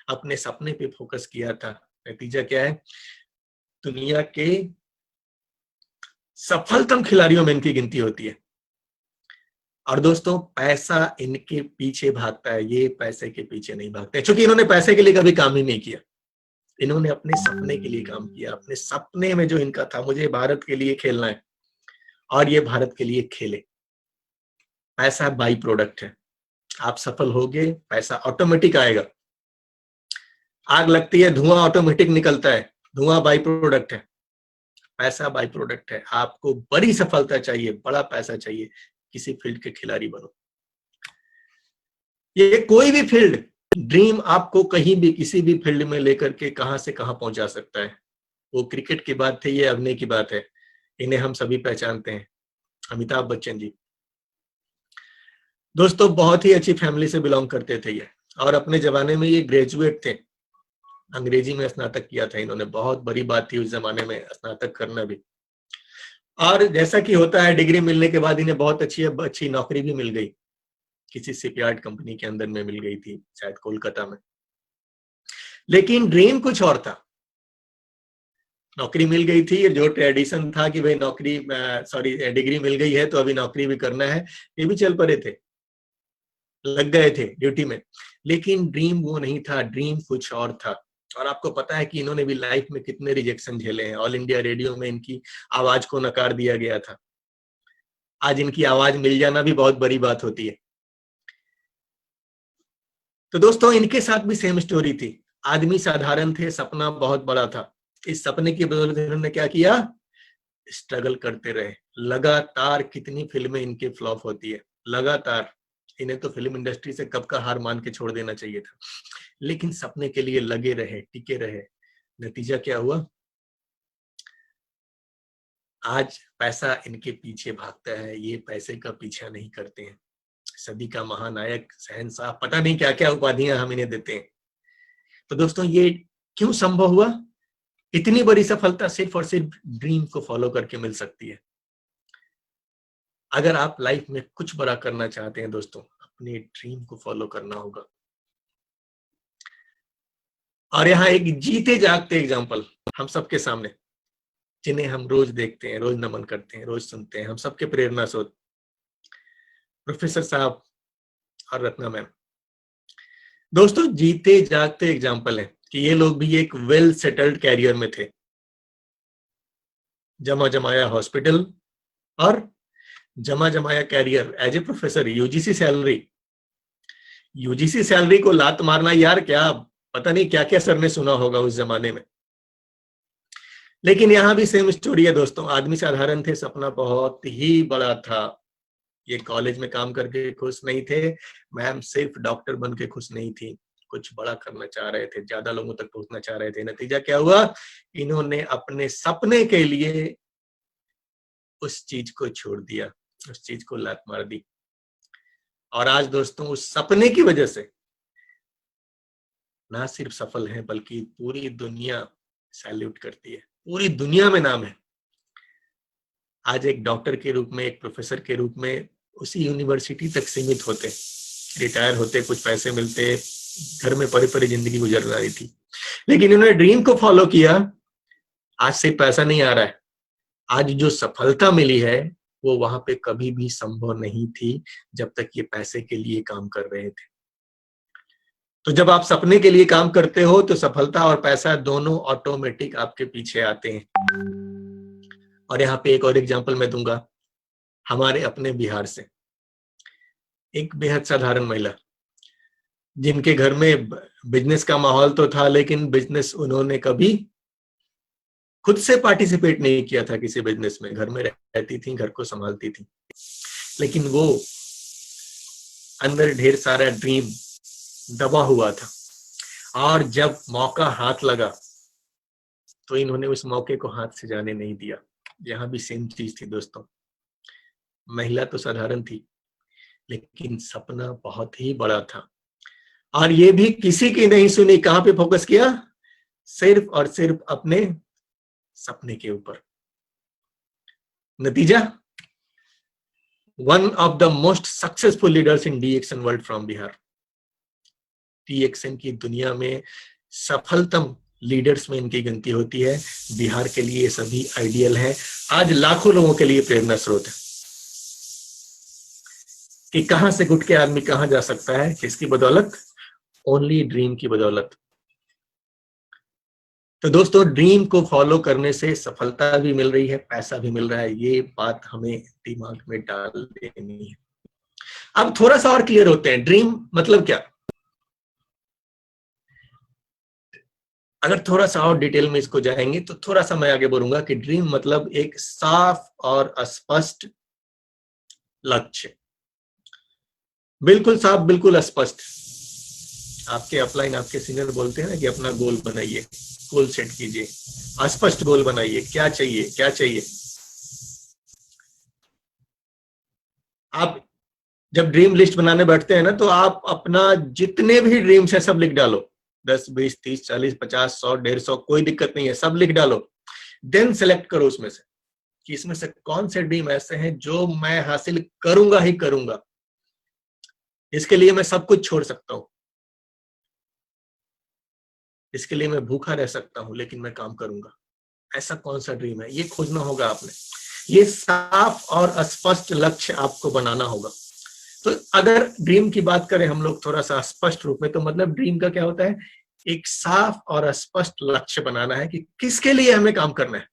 अपने सपने पे फोकस किया था। नतीजा क्या है, दुनिया के सफलतम खिलाड़ियों में इनकी गिनती होती है। और दोस्तों पैसा इनके पीछे भागता है, ये पैसे के पीछे नहीं भागते, क्योंकि इन्होंने पैसे के लिए कभी काम ही नहीं किया। इन्होंने अपने सपने के लिए काम किया, अपने सपने में जो इनका था, मुझे भारत के लिए खेलना है, और ये भारत के लिए खेले। पैसा बाई प्रोडक्ट है, आप सफल होगे, पैसा ऑटोमेटिक आएगा। आग लगती है, धुआं ऑटोमेटिक निकलता है, धुआं बाई प्रोडक्ट है, पैसा बाई प्रोडक्ट है। आपको बड़ी सफलता चाहिए, बड़ा पैसा चाहिए, किसी फील्ड के खिलाड़ी बनो। ये कोई भी फील्ड, ड्रीम आपको कहीं भी किसी भी फील्ड में लेकर के कहां से कहां पहुंचा सकता है। वो क्रिकेट की बात थी, ये अभिनय की बात है, इन्हें हम सभी पहचानते हैं, अमिताभ बच्चन जी। दोस्तों बहुत ही अच्छी फैमिली से बिलोंग करते थे ये, और अपने जमाने में ये ग्रेजुएट थे, अंग्रेजी में स्नातक किया था इन्होंने, बहुत बड़ी बात थी उस जमाने में स्नातक करना भी। और जैसा कि होता है, डिग्री मिलने के बाद इन्हें बहुत अच्छी अच्छी नौकरी भी मिल गई, किसी शिपयार्ड कंपनी के अंदर में मिल गई थी, शायद कोलकाता में। लेकिन ड्रीम कुछ और था। नौकरी मिल गई थी, जो ट्रेडिशन था कि भाई नौकरी, सॉरी, डिग्री मिल गई है तो अभी नौकरी भी करना है, ये भी चल पड़े थे, लग गए थे ड्यूटी में। लेकिन ड्रीम वो नहीं था, ड्रीम कुछ और था। और आपको पता है कि इन्होंने भी लाइफ में कितने रिजेक्शन झेले हैं। ऑल इंडिया रेडियो में इनकी आवाज को नकार दिया गया था। आज इनकी आवाज मिल जाना भी बहुत बड़ी बात होती है। तो दोस्तों, इनके साथ भी सेम स्टोरी थी। आदमी साधारण थे, सपना बहुत बड़ा था। इस सपने की बदौलत इन्होंने क्या किया, स्ट्रगल करते रहे लगातार। कितनी फिल्में इनके फ्लॉप होती है लगातार। इन्हें तो फिल्म इंडस्ट्री से कब का हार मान के छोड़ देना चाहिए था, लेकिन सपने के लिए लगे रहे, टिके रहे। नतीजा क्या हुआ, आज पैसा इनके पीछे भागता है, ये पैसे का पीछा नहीं करते हैं। सदी का महानायक, शहंशाह, पता नहीं क्या क्या उपाधियां हम इन्हें देते हैं। तो दोस्तों, ये क्यों संभव हुआ? इतनी बड़ी सफलता सिर्फ और सिर्फ ड्रीम को फॉलो करके मिल सकती है। अगर आप लाइफ में कुछ बड़ा करना चाहते हैं दोस्तों, अपने ड्रीम को फॉलो करना होगा। और यहाँ एक जीते जागते एग्जांपल हम सबके सामने, जिन्हें हम रोज देखते हैं, रोज नमन करते हैं, रोज सुनते हैं, हम सबके प्रेरणा स्रोत, प्रोफेसर साहब और रत्ना मैम। दोस्तों, जीते जागते एग्जांपल है कि ये लोग भी एक वेल सेटल्ड कैरियर में थे। जमा जमाया हॉस्पिटल और जमा जमाया career as a professor. UGC salary को लात मारना, यार क्या, पता नहीं क्या क्या सर ने सुना होगा उस जमाने में। लेकिन यहां भी सेम स्टोरी है दोस्तों। आदमी साधारण थे, सपना बहुत ही बड़ा था। ये कॉलेज में काम करके खुश नहीं थे, मैम सिर्फ डॉक्टर बन के खुश नहीं थी, कुछ बड़ा करना चाह रहे थे, ज्यादा लोगों तक पहुंचना चाह रहे थे। नतीजा क्या हुआ, इन्होंने अपने सपने के लिए उस चीज को छोड़ दिया, उस चीज को लात मार दी। और आज दोस्तों, उस सपने की वजह से ना सिर्फ सफल हैं, बल्कि पूरी दुनिया सैल्यूट करती है, पूरी दुनिया में नाम है। आज एक डॉक्टर के रूप में, एक प्रोफेसर के रूप में उसी यूनिवर्सिटी तक सीमित होते, रिटायर होते, कुछ पैसे मिलते, घर में परी परी जिंदगी गुजर रही थी। लेकिन इन्होंने ड्रीम को फॉलो किया। आज से पैसा नहीं आ रहा है, आज जो सफलता मिली है वो वहां पे कभी भी संभव नहीं थी जब तक ये पैसे के लिए काम कर रहे थे। तो जब आप सपने के लिए काम करते हो तो सफलता और पैसा दोनों ऑटोमेटिक आपके पीछे आते हैं। और यहाँ पे एक और एग्जांपल मैं दूंगा, हमारे अपने बिहार से। एक बेहद साधारण महिला, जिनके घर में बिजनेस का माहौल तो था, लेकिन बिजनेस उन्होंने कभी खुद से पार्टिसिपेट नहीं किया था किसी बिजनेस में। घर में रहती थी, घर को संभालती थी, लेकिन वो अंदर ढेर सारा ड्रीम दबा हुआ था। और जब मौका हाथ लगा तो इन्होंने उस मौके को हाथ से जाने नहीं दिया। यहां भी सेम चीज थी दोस्तों। महिला तो साधारण थी, लेकिन सपना बहुत ही बड़ा था। और ये भी किसी की नहीं सुनी। कहां पे फोकस किया? सिर्फ और सिर्फ अपने सपने के ऊपर। नतीजा, one of the most successful leaders in DXN world from Bihar. DXN की दुनिया में सफलतम लीडर्स में इनकी गिनती होती है। बिहार के लिए सभी आइडियल हैं। आज लाखों लोगों के लिए प्रेरणा स्रोत है कि कहां से घुट के आदमी कहां जा सकता है, किसकी बदौलत? ओनली ड्रीम की बदौलत। तो दोस्तों, ड्रीम को फॉलो करने से सफलता भी मिल रही है, पैसा भी मिल रहा है, ये बात हमें दिमाग में डाल देनी है। अब थोड़ा सा और क्लियर होते हैं, ड्रीम मतलब क्या। अगर थोड़ा सा और डिटेल में इसको जाएंगे तो थोड़ा सा मैं आगे बढ़ूंगा कि ड्रीम मतलब एक साफ और स्पष्ट लक्ष्य। बिल्कुल साफ, बिल्कुल स्पष्ट। आपके अपलाइन, आपके सीनियर बोलते हैं ना कि अपना गोल बनाइए, गोल सेट कीजिए, स्पष्ट गोल बनाइए, क्या चाहिए क्या चाहिए। आप जब ड्रीम लिस्ट बनाने बैठते हैं ना, तो आप अपना जितने भी ड्रीम्स है सब लिख डालो। 10, 20, 30, 40, 50, 100, 150, कोई दिक्कत नहीं है, सब लिख डालो। देन सेलेक्ट करो उसमें से कि इसमें से कौन से ड्रीम ऐसे हैं जो मैं हासिल करूंगा ही करूंगा, इसके लिए मैं सब कुछ छोड़ सकता हूं, इसके लिए मैं भूखा रह सकता हूं, लेकिन मैं काम करूंगा। ऐसा कौन सा ड्रीम है, ये खोजना होगा आपने। ये साफ और स्पष्ट लक्ष्य आपको बनाना होगा। तो अगर ड्रीम की बात करें हम लोग थोड़ा सा स्पष्ट रूप में, तो मतलब ड्रीम का क्या होता है, एक साफ और स्पष्ट लक्ष्य बनाना है कि किसके लिए हमें काम करना है,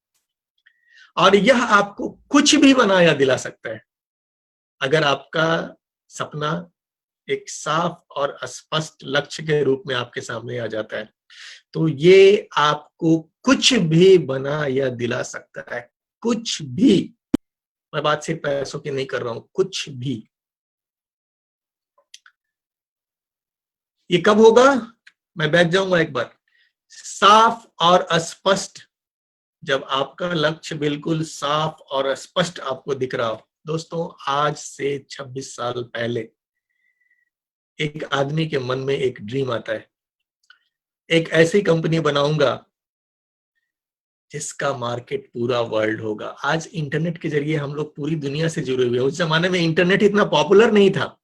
और यह आपको कुछ भी बनाया दिला सकता है। अगर आपका सपना एक साफ और स्पष्ट लक्ष्य के रूप में आपके सामने आ जाता है, तो ये आपको कुछ भी बना या दिला सकता है, कुछ भी। मैं बात सिर्फ पैसों की नहीं कर रहा हूं, कुछ भी। ये कब होगा, मैं बैठ जाऊंगा एक बार। साफ और स्पष्ट, जब आपका लक्ष्य बिल्कुल साफ और स्पष्ट आपको दिख रहा हो। दोस्तों, आज से 26 साल पहले एक आदमी के मन में एक ड्रीम आता है, एक ऐसी कंपनी बनाऊंगा जिसका मार्केट पूरा वर्ल्ड होगा। आज इंटरनेट के जरिए हम लोग पूरी दुनिया से जुड़े हुए हैं। उस जमाने में इंटरनेट इतना पॉपुलर नहीं था,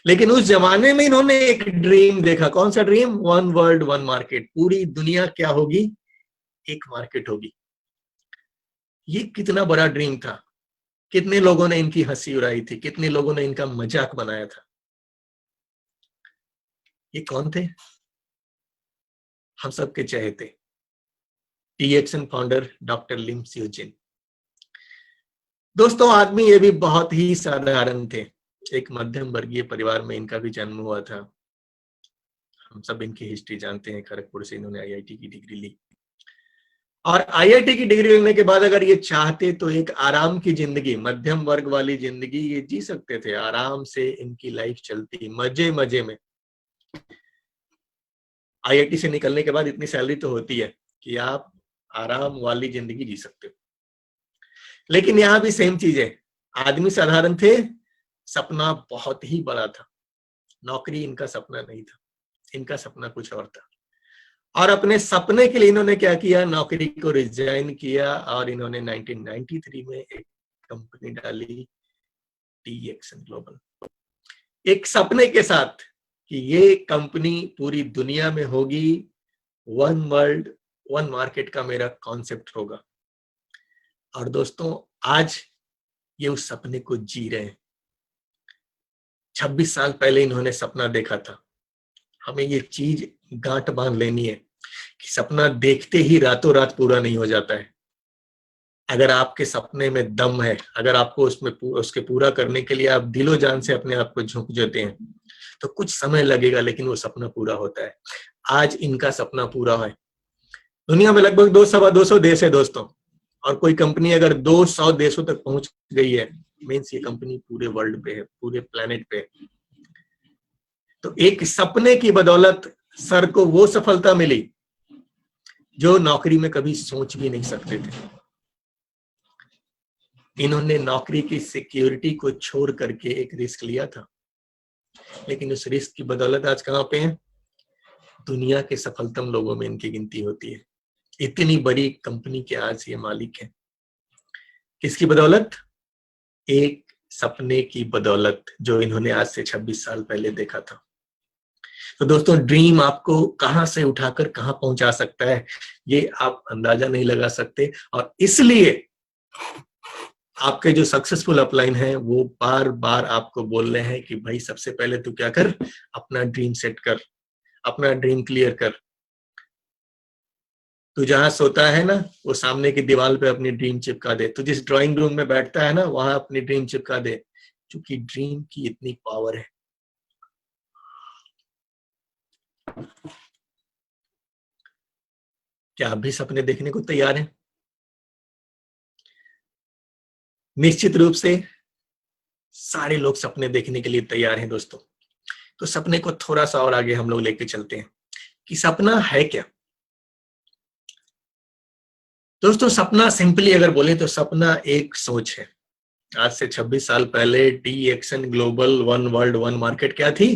लेकिन उस जमाने में इन्होंने एक ड्रीम देखा। कौन सा dream? One world one market. पूरी दुनिया क्या होगी? एक मार्केट होगी। ये कितना बड़ा ड्रीम था। कितने लोगों ने इनकी हंसी उड़ाई थी, कितने लोगों ने इनका मजाक बनाया था। ये कौन थे? हम सबके चहेते टीएक्सन फाउंडर डॉक्टर लिम सियोजिन। दोस्तों, आदमी ये भी बहुत ही साधारण थे। एक मध्यम वर्गीय परिवार में इनका भी जन्म हुआ था। हम सब इनकी हिस्ट्री जानते हैं। खड़गपुर से इन्होंने आईआईटी की डिग्री ली, और आईआईटी की डिग्री लेने के बाद अगर ये चाहते तो एक आराम की जिंदगी, मध्यम वर्ग वाली जिंदगी ये जी सकते थे। आराम से इनकी लाइफ चलती, मजे मजे में। आईआईटी से निकलने के बाद इतनी सैलरी तो होती है कि आप आराम वाली जिंदगी जी सकते हो। लेकिन यहां भी सेम चीज है। आदमी साधारण थे, सपना बहुत ही बड़ा था। नौकरी इनका सपना नहीं था, इनका सपना कुछ और था। और अपने सपने के लिए इन्होंने क्या किया, नौकरी को रिजाइन किया, और इन्होंने 1993 में एक कंपनी डाली, टीएक्सन ग्लोबल। एक सपने के साथ कि ये कंपनी पूरी दुनिया में होगी, वन वर्ल्ड वन मार्केट का मेरा कॉन्सेप्ट होगा। और दोस्तों, आज ये उस सपने को जी रहे हैं। 26 साल पहले इन्होंने सपना देखा था। हमें ये चीज गांठ बांध लेनी है कि सपना देखते ही रातों रात पूरा नहीं हो जाता है। अगर आपके सपने में दम है, अगर आपको उसके पूरा करने के लिए आप दिलो जान से अपने आप को झोंक देते हैं, तो कुछ समय लगेगा, लेकिन वो सपना पूरा होता है। आज इनका सपना पूरा है। दुनिया में लगभग 200-225 देश है दोस्तों, और कोई कंपनी अगर 200 देशों तक पहुंच गई है, मीन्स ये कंपनी पूरे वर्ल्ड पे है, पूरे प्लेनेट पे है। तो एक सपने की बदौलत सर को वो सफलता मिली जो नौकरी में कभी सोच भी नहीं सकते थे। इन्होंने नौकरी की सिक्योरिटी को छोड़ करके एक रिस्क लिया था, लेकिन उस रिस्क की बदौलत आज कहां पे हैं? दुनिया के सफलतम लोगों में इनकी गिनती होती है। इतनी बड़ी कंपनी के आज ये मालिक हैं। किसकी बदौलत? एक सपने की बदौलत, जो इन्होंने आज से 26 साल पहले देखा था। तो दोस्तों, ड्रीम आपको कहां से उठाकर कहां पहुंचा सकता है, ये आप अंदाजा नहीं लगा सकते। और इसलिए आपके जो सक्सेसफुल अपलाइन हैं वो बार बार आपको बोल रहे हैं कि भाई सबसे पहले तू क्या कर, अपना ड्रीम सेट कर, अपना ड्रीम क्लियर कर। तू जहां सोता है ना, वो सामने की दीवार पे अपनी ड्रीम चिपका दे। तू जिस ड्राइंग रूम में बैठता है ना, वहां अपनी ड्रीम चिपका दे, क्योंकि ड्रीम की इतनी पावर है। क्या आप भी सपने देखने को तैयार हैं? निश्चित रूप से सारे लोग सपने देखने के लिए तैयार हैं दोस्तों। तो सपने को थोड़ा सा और आगे हम लोग लेके चलते हैं कि सपना है क्या। दोस्तों, सपना सिंपली अगर बोले तो सपना एक सोच है। आज से 26 साल पहले टीएक्सन global one world one market क्या थी?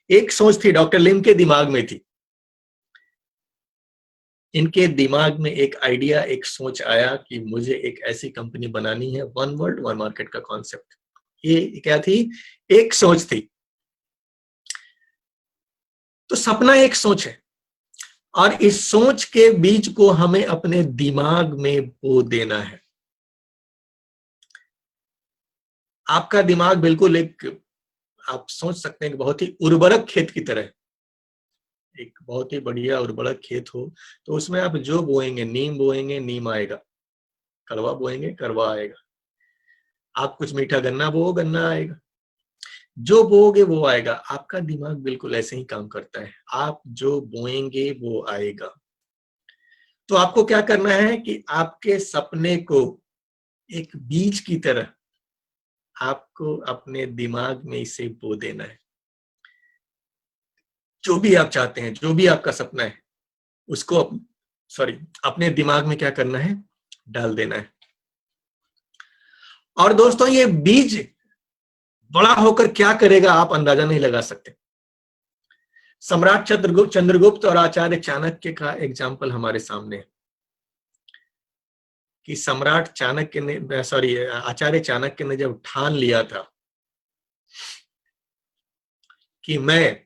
एक सोच थी, डॉक्टर लिम के दिमाग में थी। इनके दिमाग में एक आइडिया, एक सोच आया कि मुझे एक ऐसी कंपनी बनानी है, वन वर्ल्ड वन मार्केट का कॉन्सेप्ट। ये क्या थी? एक सोच थी। तो सपना एक सोच है, और इस सोच के बीज को हमें अपने दिमाग में बो देना है। आपका दिमाग बिल्कुल एक, आप सोच सकते हैं कि बहुत ही उर्वरक खेत की तरह। एक बहुत ही बढ़िया उर्वरक खेत हो तो उसमें आप जो बोएंगे, नीम बोएंगे नीम आएगा, कड़वा बोएंगे कड़वा आएगा, आप कुछ मीठा गन्ना बोओ गन्ना आएगा, जो बोओगे वो आएगा। आपका दिमाग बिल्कुल ऐसे ही काम करता है, आप जो बोएंगे वो आएगा। तो आपको क्या करना है कि आपके सपने को एक बीज की तरह आपको अपने दिमाग में इसे बो देना है। जो भी आप चाहते हैं, जो भी आपका सपना है, उसको अपने दिमाग में क्या करना है? डाल देना है। और दोस्तों ये बीज बड़ा होकर क्या करेगा आप अंदाजा नहीं लगा सकते। सम्राट चंद्रगुप्त और आचार्य चाणक्य का एग्जाम्पल हमारे सामने है कि सम्राट चाणक्य ने, आचार्य चाणक्य ने जब ठान लिया था कि मैं,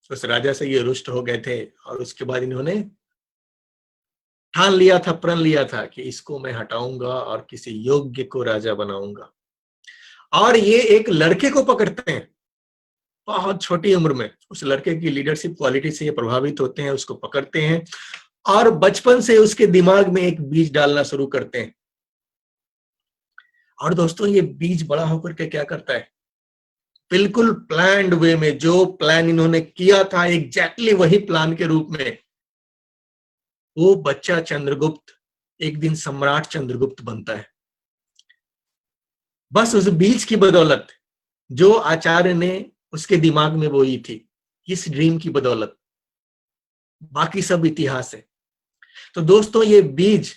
उस राजा से ये रुष्ट हो गए थे और उसके बाद इन्होंने ठान लिया था, प्रण लिया था कि इसको मैं हटाऊंगा और किसी योग्य को राजा बनाऊंगा। और ये एक लड़के को पकड़ते हैं बहुत छोटी उम्र में, उस लड़के की लीडरशिप क्वालिटी से ये प्रभावित होते हैं, उसको पकड़ते हैं और बचपन से उसके दिमाग में एक बीज डालना शुरू करते हैं। और दोस्तों ये बीज बड़ा होकर के क्या करता है? बिल्कुल प्लान्ड वे में, जो प्लान इन्होंने किया था एग्जैक्टली वही प्लान के रूप में वो बच्चा चंद्रगुप्त एक दिन सम्राट चंद्रगुप्त बनता है। बस उस बीज की बदौलत जो आचार्य ने उसके दिमाग में बोई थी, इस ड्रीम की बदौलत। बाकी सब इतिहास है। तो दोस्तों ये बीज,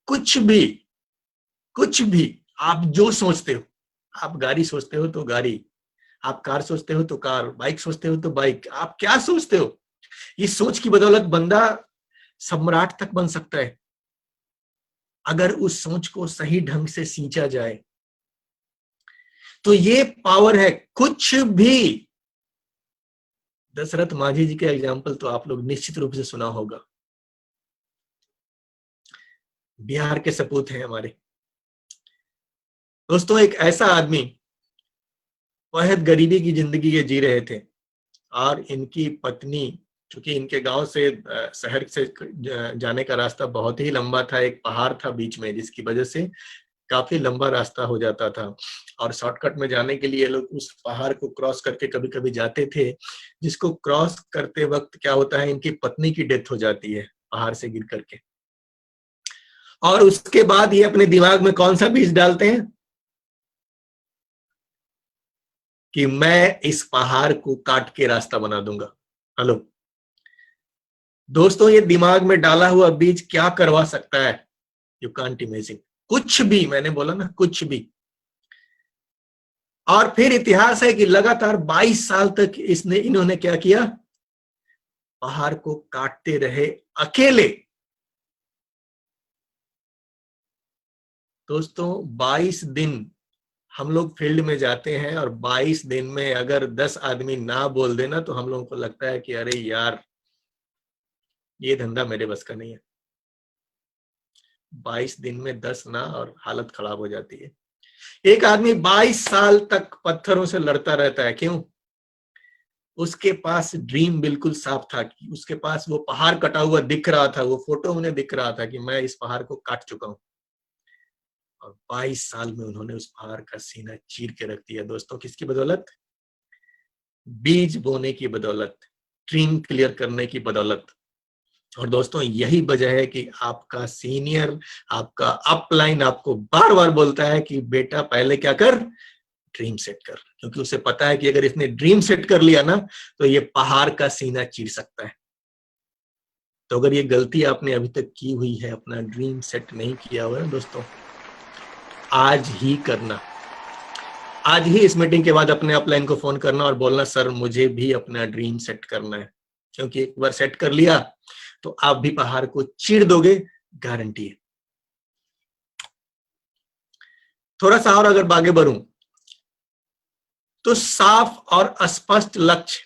कुछ भी आप जो सोचते हो, आप गाड़ी सोचते हो तो गाड़ी, आप कार सोचते हो तो कार, बाइक सोचते हो तो बाइक, आप क्या सोचते हो, इस सोच की बदौलत बंदा सम्राट तक बन सकता है अगर उस सोच को सही ढंग से सींचा जाए। तो ये पावर है कुछ भी। दशरथ माझी जी के एग्जाम्पल तो आप लोग निश्चित रूप से सुना होगा, बिहार के सपूत हैं हमारे दोस्तों। एक ऐसा आदमी बेहद गरीबी की जिंदगी ये जी रहे थे और इनकी पत्नी, चूंकि इनके गांव से शहर से जाने का रास्ता बहुत ही लंबा था, एक पहाड़ था बीच में जिसकी वजह से काफी लंबा रास्ता हो जाता था और शॉर्टकट में जाने के लिए लोग उस पहाड़ को क्रॉस करके कभी कभी जाते थे, जिसको क्रॉस करते वक्त क्या होता है, इनकी पत्नी की डेथ हो जाती है पहाड़ से गिर करके। और उसके बाद ये अपने दिमाग में कौन सा बीज डालते हैं कि मैं इस पहाड़ को काट के रास्ता बना दूंगा। हेलो दोस्तों, ये दिमाग में डाला हुआ बीज क्या करवा सकता है? You can't imagine. कुछ भी, मैंने बोला ना कुछ भी। और फिर इतिहास है कि लगातार 22 साल तक इन्होंने क्या किया? पहाड़ को काटते रहे अकेले। दोस्तों 22 दिन हम लोग फील्ड में जाते हैं और 22 दिन में अगर 10 आदमी ना बोल देना तो हम लोगों को लगता है कि अरे यार ये धंधा मेरे बस का नहीं है। 22 दिन में 10 ना और हालत खराब हो जाती है। एक आदमी 22 साल तक पत्थरों से लड़ता रहता है, क्यों? उसके पास ड्रीम बिल्कुल साफ था कि उसके पास वो पहाड़ कटा हुआ दिख रहा था, वो फोटो उन्हें दिख रहा था कि मैं इस पहाड़ को काट चुका हूं। और 22 साल में उन्होंने उस पहाड़ का सीना चीर के रख दिया। दोस्तों किसकी बदौलत? बीज बोने की बदौलत, ड्रीम क्लियर करने की बदौलत। और दोस्तों यही वजह है कि आपका सीनियर, आपका अपलाइन आपको बार बार बोलता है कि बेटा पहले क्या कर? ड्रीम सेट कर। क्योंकि उसे पता है कि अगर इसने ड्रीम सेट कर लिया ना तो ये पहाड़ का सीना चीर सकता है। तो अगर ये गलती आपने अभी तक की हुई है, अपना ड्रीम सेट नहीं किया हुआ है दोस्तों, आज ही करना। आज ही इस मीटिंग के बाद अपने अपलाइन को फोन करना और बोलना सर मुझे भी अपना ड्रीम सेट करना है। क्योंकि एक बार सेट कर लिया तो आप भी पहाड़ को चीर दोगे, गारंटी है। थोड़ा सा और अगर आगे बढ़ूं तो साफ और स्पष्ट लक्ष्य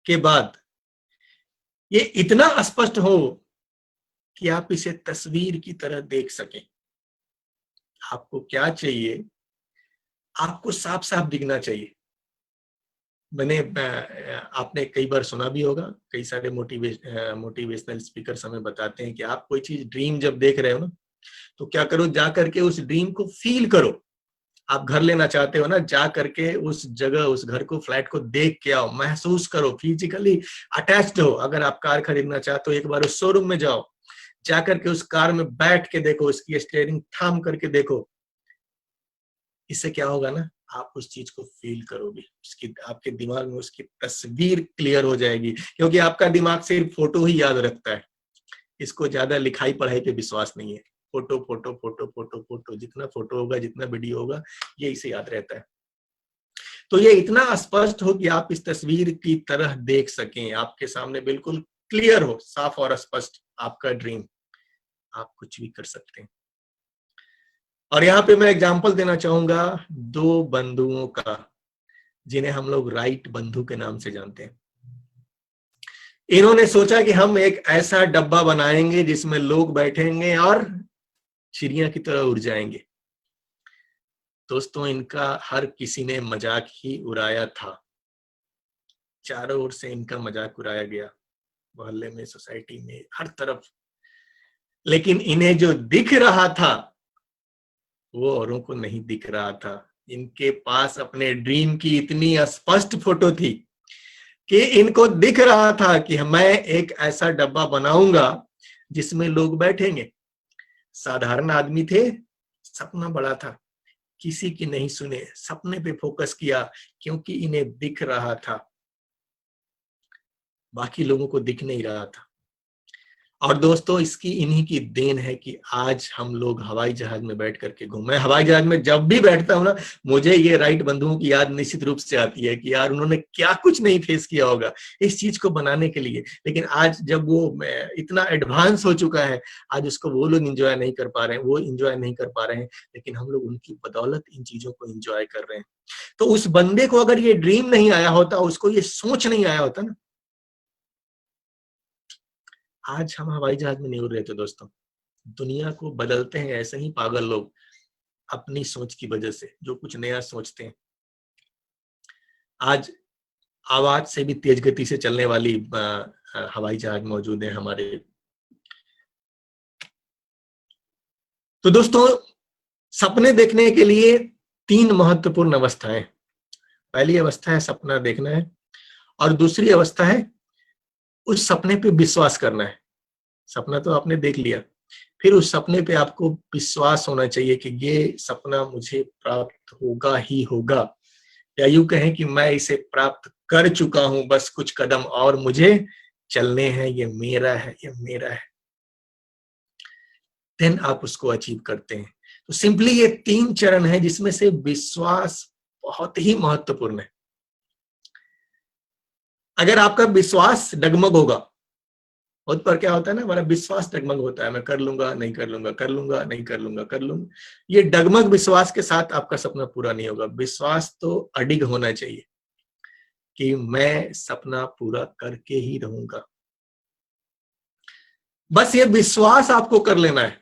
के बाद ये इतना स्पष्ट हो कि आप इसे तस्वीर की तरह देख सकें। आपको क्या चाहिए? आपको साफ साफ दिखना चाहिए। आपने कई बार सुना भी होगा, कई सारे मोटिवेशनल स्पीकर हमें बताते हैं कि आप कोई चीज ड्रीम जब देख रहे हो ना, तो क्या करो, जा करके उस ड्रीम को फील करो। आप घर लेना चाहते हो ना, जा करके उस जगह, उस घर को, फ्लैट को देख के आओ, महसूस करो, फिजिकली अटैच्ड हो। अगर आप कार खरीदना चाहते हो, एक बार उस शोरूम में जाओ, जा करके उस कार में बैठ के देखो, उसकी स्टीयरिंग थाम करके देखो। इससे क्या होगा ना, आप उस चीज को फील करोगे, उसकी आपके दिमाग में उसकी तस्वीर क्लियर हो जाएगी, क्योंकि आपका दिमाग सिर्फ फोटो ही याद रखता है। इसको ज्यादा लिखाई पढ़ाई पे विश्वास नहीं है। Photo photo photo photo photo, जितना फोटो होगा, जितना वीडियो होगा, ये इसे याद रहता है। तो ये इतना स्पष्ट हो कि आप इस तस्वीर की तरह देख सकें, आपके सामने बिल्कुल क्लियर हो, साफ और स्पष्ट आपका ड्रीम। आप कुछ भी कर सकते हैं। और यहाँ पे मैं एग्जांपल देना चाहूंगा 2 बंधुओं का, जिन्हें हम लोग राइट बंधु के नाम से जानते हैं। इन्होंने सोचा कि हम एक ऐसा डब्बा बनाएंगे जिसमें लोग बैठेंगे और चिड़िया की तरह उड़ जाएंगे। दोस्तों, इनका हर किसी ने मजाक ही उड़ाया था। चारों ओर से इनका मजाक उड़ाया गया, मोहल्ले में, सोसाइटी में, हर तरफ। लेकिन इन्हें जो दिख रहा था वो औरों को नहीं दिख रहा था। इनके पास अपने ड्रीम की इतनी स्पष्ट फोटो थी कि इनको दिख रहा था कि मैं एक ऐसा डब्बा बनाऊंगा जिसमें लोग बैठेंगे। साधारण आदमी थे, सपना बड़ा था, किसी की नहीं सुने, सपने पे फोकस किया, क्योंकि इन्हें दिख रहा था, बाकी लोगों को दिख नहीं रहा था। और दोस्तों, इसकी इन्हीं की देन है कि आज हम लोग हवाई जहाज में बैठ करके घूमे। हवाई जहाज में जब भी बैठता हूं ना, मुझे ये राइट बंधुओं की याद निश्चित रूप से आती है कि यार उन्होंने क्या कुछ नहीं फेस किया होगा इस चीज को बनाने के लिए। लेकिन आज जब वो इतना एडवांस हो चुका है, आज उसको वो लोग इंजॉय नहीं कर पा रहे हैं, वो इंजॉय नहीं कर पा रहे हैं, लेकिन हम लोग उनकी बदौलत इन चीजों को इंजॉय कर रहे हैं। तो उस बंदे को अगर ये ड्रीम नहीं आया होता, उसको ये सोच नहीं आया होता ना, आज हम हवाई जहाज में नहीं उड़ रहे थे। दोस्तों, दुनिया को बदलते हैं ऐसे ही पागल लोग, अपनी सोच की वजह से, जो कुछ नया सोचते हैं। आज आवाज से भी तेज गति से चलने वाली हवाई जहाज मौजूद है हमारे। तो दोस्तों, सपने देखने के लिए 3 महत्वपूर्ण अवस्थाएं। पहली अवस्था है सपना देखना है, और दूसरी अवस्था है उस सपने पे विश्वास करना है। सपना तो आपने देख लिया, फिर उस सपने पे आपको विश्वास होना चाहिए कि ये सपना मुझे प्राप्त होगा ही होगा, या यूं कहें कि मैं इसे प्राप्त कर चुका हूं, बस कुछ कदम और मुझे चलने हैं, ये मेरा है, ये मेरा है। देन आप उसको अचीव करते हैं। तो सिंपली ये 3 चरण है जिसमें से विश्वास बहुत ही महत्वपूर्ण है। अगर आपका विश्वास डगमग होगा, बहुत पर क्या होता है ना, हमारा विश्वास डगमग होता है, मैं कर लूंगा, नहीं कर लूंगा, कर लूंगा, नहीं कर लूंगा, कर लूंगा। ये डगमग विश्वास के साथ आपका सपना पूरा नहीं होगा। विश्वास तो अडिग होना चाहिए कि मैं सपना पूरा करके ही रहूंगा। बस ये विश्वास आपको कर लेना है,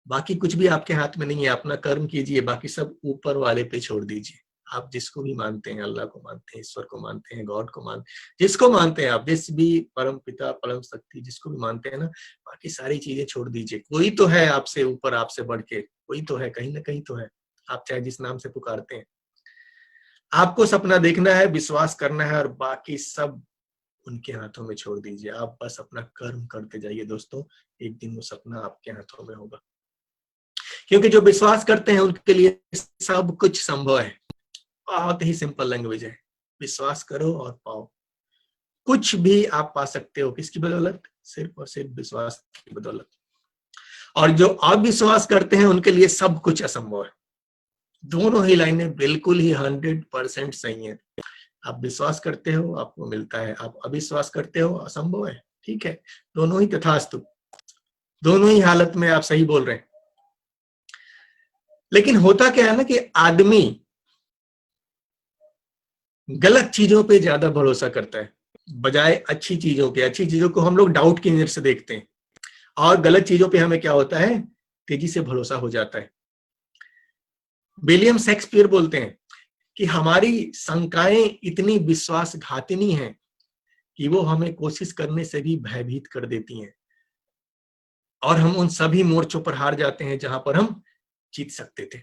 बाकी कुछ भी आपके हाथ में नहीं है। अपना कर्म कीजिए, बाकी सब ऊपर वाले पे छोड़ दीजिए। आप जिसको भी मानते हैं, अल्लाह को मानते हैं, ईश्वर को मानते हैं, गॉड को मानते हैं, जिसको मानते हैं आप, जिस भी परम पिता, परम शक्ति, जिसको भी मानते हैं ना, बाकी सारी चीजें छोड़ दीजिए। कोई तो है आपसे ऊपर, आपसे बढ़ के, कोई तो है, कहीं ना कहीं तो है। आप चाहे जिस नाम से पुकारते हैं, आपको सपना देखना है, विश्वास करना है, और बाकी सब उनके हाथों में छोड़ दीजिए। आप बस अपना कर्म करते जाइए दोस्तों, एक दिन वो सपना आपके हाथों में होगा। क्योंकि जो विश्वास करते हैं उनके लिए सब कुछ संभव है। बहुत ही सिंपल लैंग्वेज है, विश्वास करो और पाओ। कुछ भी आप पा सकते हो, किसकी बदौलत? सिर्फ और सिर्फ विश्वास की बदौलत। और जो अविश्वास करते हैं उनके लिए सब कुछ असंभव है। दोनों ही लाइनें बिल्कुल ही 100% सही है। आप विश्वास करते हो आपको मिलता है, आप अविश्वास करते हो असंभव है, ठीक है, दोनों ही तथास्तु, दोनों ही हालत में आप सही बोल रहे हैं। लेकिन होता क्या है ना कि आदमी गलत चीजों पे ज्यादा भरोसा करता है बजाय अच्छी चीजों के। अच्छी चीजों को हम लोग डाउट की नजर से देखते हैं और गलत चीजों पे हमें क्या होता है, तेजी से भरोसा हो जाता है। विलियम शेक्सपियर बोलते हैं कि हमारी शंकाएं इतनी विश्वासघातिनी हैं कि वो हमें कोशिश करने से भी भयभीत कर देती हैं और हम उन सभी मोर्चों पर हार जाते हैं जहां पर हम जीत सकते थे।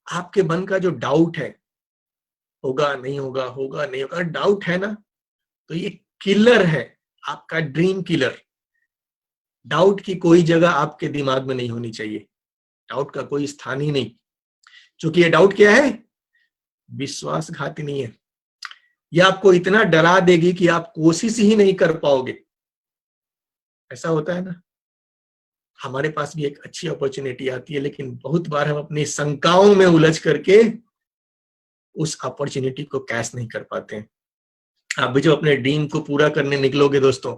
आपके मन का जो डाउट है, होगा नहीं होगा, होगा नहीं होगा, डाउट है ना, तो ये किलर है, आपका ड्रीम किलर। डाउट की कोई जगह आपके दिमाग में नहीं होनी चाहिए, डाउट का कोई स्थान ही नहीं, क्योंकि ये डाउट क्या है, विश्वासघाती नहीं है। ये आपको इतना डरा देगी कि आप कोशिश ही नहीं कर पाओगे। ऐसा होता है ना, हमारे पास भी एक अच्छी अपॉर्चुनिटी आती है, लेकिन बहुत बार हम अपनी शंकाओं में उलझ करके उस अपॉर्चुनिटी को कैच नहीं कर पाते हैं। आप भी जो अपने ड्रीम को पूरा करने निकलोगे दोस्तों,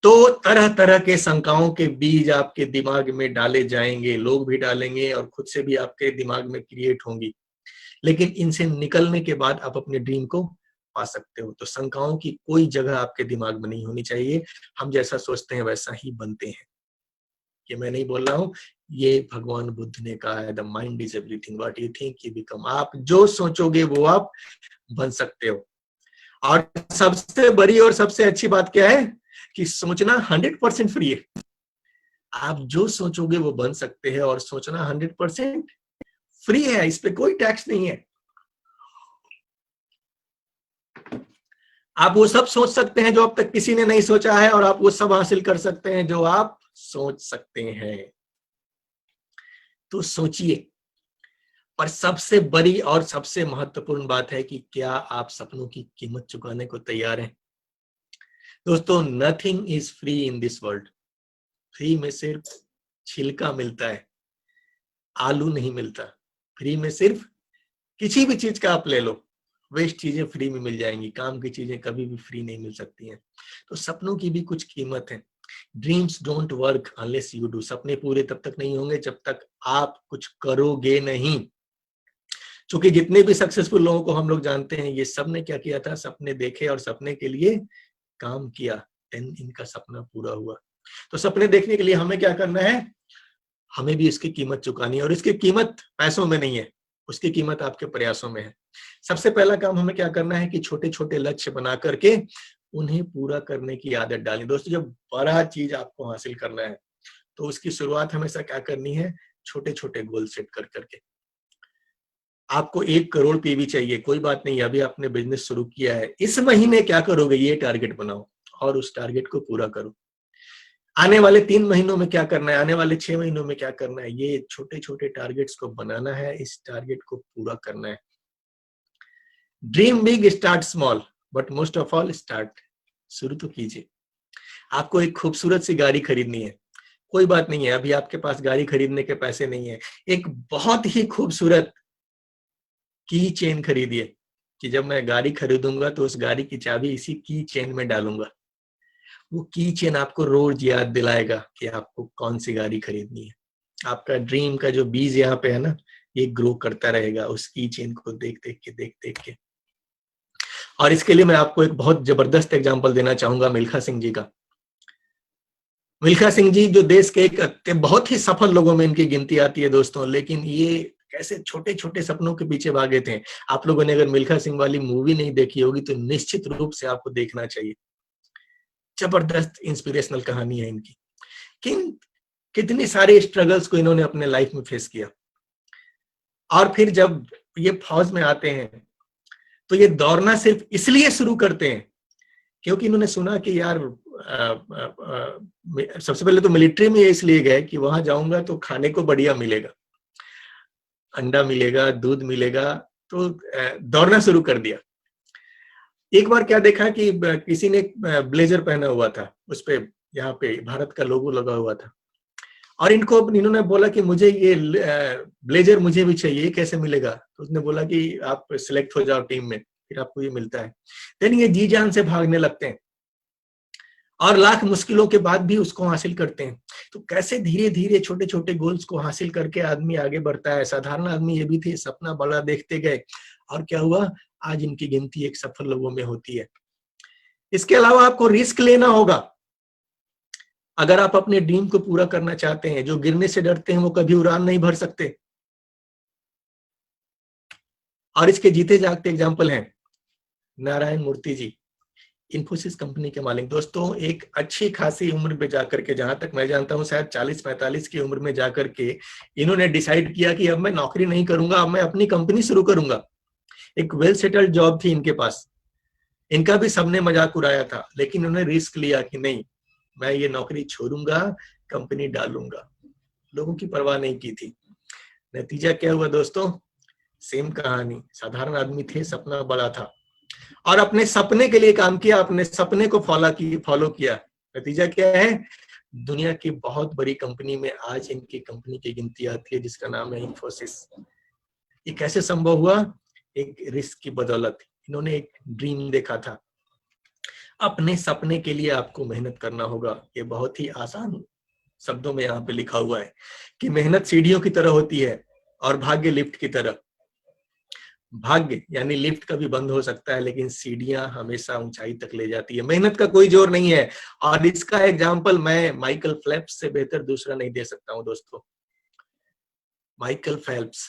तो तरह तरह के शंकाओं के बीज आपके दिमाग में डाले जाएंगे, लोग भी डालेंगे और खुद से भी आपके दिमाग में क्रिएट होंगी, लेकिन इनसे निकलने के बाद आप अपने ड्रीम को पा सकते हो। तो शंकाओं की कोई जगह आपके दिमाग में नहीं होनी चाहिए। हम जैसा सोचते हैं वैसा ही बनते हैं। ये मैं नहीं बोल रहा हूं, ये भगवान बुद्ध ने कहा है, the mind is everything, what you think you become. आप जो सोचोगे वो आप बन सकते हो। और सबसे बड़ी और सबसे अच्छी बात क्या है कि सोचना 100% फ्री है। आप जो सोचोगे वो बन सकते हैं और सोचना 100% फ्री है, इस पे कोई टैक्स नहीं है। आप वो सब सोच सकते हैं जो अब तक किसी ने नहीं सोचा है, और आप वो सब हासिल कर सकते हैं जो आप सोच सकते हैं। तो सोचिए। पर सबसे बड़ी और सबसे महत्वपूर्ण बात है कि क्या आप सपनों की कीमत चुकाने को तैयार हैं? दोस्तों, nothing is free in this world. Free में सिर्फ छिलका मिलता है, आलू नहीं मिलता। फ्री में सिर्फ किसी भी चीज का आप ले लो, वेस्ट चीजें फ्री में मिल जाएंगी, काम की चीजें कभी भी फ्री नहीं मिल सकती हैं। तो सपनों की भी कुछ कीमत है। Dreams don't work unless you do. सपने पूरे तब तक नहीं होंगे जब तक आप कुछ करोगे नहीं। क्योंकि जितने भी सक्सेसफुल लोगों को हम लोग जानते हैं, ये सब ने क्या किया था, सपने देखे और सपने के लिए काम किया, देन इनका सपना पूरा हुआ। तो सपने देखने के लिए हमें क्या करना है, हमें भी इसकी कीमत चुकानी है। और इसकी कीमत पैसों में नहीं है, उसकी कीमत आपके प्रयासों में है। सबसे पहला काम हमें क्या करना है कि छोटे छोटे लक्ष्य बना करके उन्हें पूरा करने की आदत डालें। दोस्तों, जब बड़ा चीज आपको हासिल करना है तो उसकी शुरुआत हमेशा क्या करनी है, छोटे छोटे गोल सेट कर करके। आपको 1 करोड़ पीवी चाहिए, कोई बात नहीं, अभी आपने बिजनेस शुरू किया है, इस महीने क्या करोगे ये टारगेट बनाओ और उस टारगेट को पूरा करो। आने वाले 3 महीनों में क्या करना है, आने वाले 6 महीनों में क्या करना है, ये छोटे छोटे टारगेट्स को बनाना है, इस टारगेट को पूरा करना है। Dream big, start small, but most of all start. शुरू तो कीजिए। आपको एक खूबसूरत सी गाड़ी खरीदनी है, कोई बात नहीं है, अभी आपके पास गाड़ी खरीदने के पैसे नहीं है, एक बहुत ही खूबसूरत की चेन खरीदिए कि जब मैं गाड़ी खरीदूंगा तो उस गाड़ी की चाबी इसी की चेन में डालूंगा। वो की चेन आपको रोज याद दिलाएगा कि आपको कौन सी गाड़ी खरीदनी है। आपका ड्रीम का जो बीज यहाँ पे है ना, ये ग्रो करता रहेगा उस की चेन को देख देख के। और इसके लिए मैं आपको एक बहुत जबरदस्त एग्जांपल देना चाहूंगा, मिल्खा सिंह जी का। मिल्खा सिंह जी जो देश के एक बहुत ही सफल लोगों में इनकी गिनती आती है दोस्तों, लेकिन ये कैसे छोटे छोटे सपनों के पीछे भागे थे। आप लोगों ने अगर मिल्खा सिंह वाली मूवी नहीं देखी होगी तो निश्चित रूप से आपको देखना चाहिए। जबरदस्त इंस्पिरेशनल कहानी है इनकी, कितनी सारी स्ट्रगल्स को इन्होंने अपने लाइफ में फेस किया। और फिर जब ये फौज में आते हैं तो ये दौड़ना सिर्फ इसलिए शुरू करते हैं क्योंकि इन्होंने सुना कि यार सबसे पहले तो मिलिट्री में इसलिए गए कि वहां जाऊंगा तो खाने को बढ़िया मिलेगा, अंडा मिलेगा, दूध मिलेगा, तो दौड़ना शुरू कर दिया। एक बार क्या देखा कि किसी ने ब्लेजर पहना हुआ था, उस पे यहाँ पे भारत का लोगो लगा हुआ था, और इन्होंने बोला कि मुझे ये ब्लेजर मुझे भी चाहिए, कैसे मिलेगा? तो उसने बोला कि आप सिलेक्ट हो जाओ टीम में, फिर आपको ये मिलता है। देन ये जी जान से भागने लगते हैं और लाख मुश्किलों के बाद भी उसको हासिल करते हैं। तो कैसे धीरे धीरे छोटे छोटे गोल्स को हासिल करके आदमी आगे बढ़ता है। साधारण आदमी ये भी थे, सपना बड़ा देखते गए, और क्या हुआ, आज इनकी गिनती एक सफल लोगों में होती है। इसके अलावा आपको रिस्क लेना होगा। अगर आप अपने ड्रीम को पूरा करना चाहते हैं, जो गिरने से डरते हैं वो कभी उड़ान नहीं भर सकते। और इसके जीते जागते एग्जाम्पल हैं नारायण मूर्ति जी, इन्फोसिस कंपनी के मालिक। दोस्तों, एक अच्छी खासी उम्र पे जाकर के, जहां तक मैं जानता हूं शायद 40-45 की उम्र में जाकर के इन्होंने डिसाइड किया कि अब मैं नौकरी नहीं करूंगा, अब मैं अपनी कंपनी शुरू करूंगा। एक वेल सेटल्ड जॉब थी इनके पास, इनका भी सबने मजाक उड़ाया था, लेकिन उन्होंने रिस्क लिया कि नहीं, मैं ये नौकरी छोड़ूंगा, कंपनी डालूंगा। लोगों की परवाह नहीं की थी। नतीजा क्या हुआ दोस्तों? सेम कहानी, साधारण आदमी थे, सपना बड़ा था और अपने सपने के लिए काम किया, अपने सपने को फॉलो किया। नतीजा क्या है? दुनिया की बहुत बड़ी कंपनी में आज इनकी कंपनी की गिनती आती है, जिसका नाम है इन्फोसिस। ये कैसे संभव हुआ? एक रिस्क की बदौलत। इन्होंने एक ड्रीम देखा था। अपने सपने के लिए आपको मेहनत करना होगा। ये बहुत ही आसान शब्दों में यहाँ पे लिखा हुआ है कि मेहनत सीढ़ियों की तरह होती है और भाग्य लिफ्ट की तरह। भाग्य यानी लिफ्ट कभी बंद हो सकता है, लेकिन सीढ़ियां हमेशा ऊंचाई तक ले जाती है। मेहनत का कोई जोर नहीं है। और इसका एग्जाम्पल मैं माइकल फेल्प्स से बेहतर दूसरा नहीं दे सकता हूं दोस्तों। माइकल फेल्प्स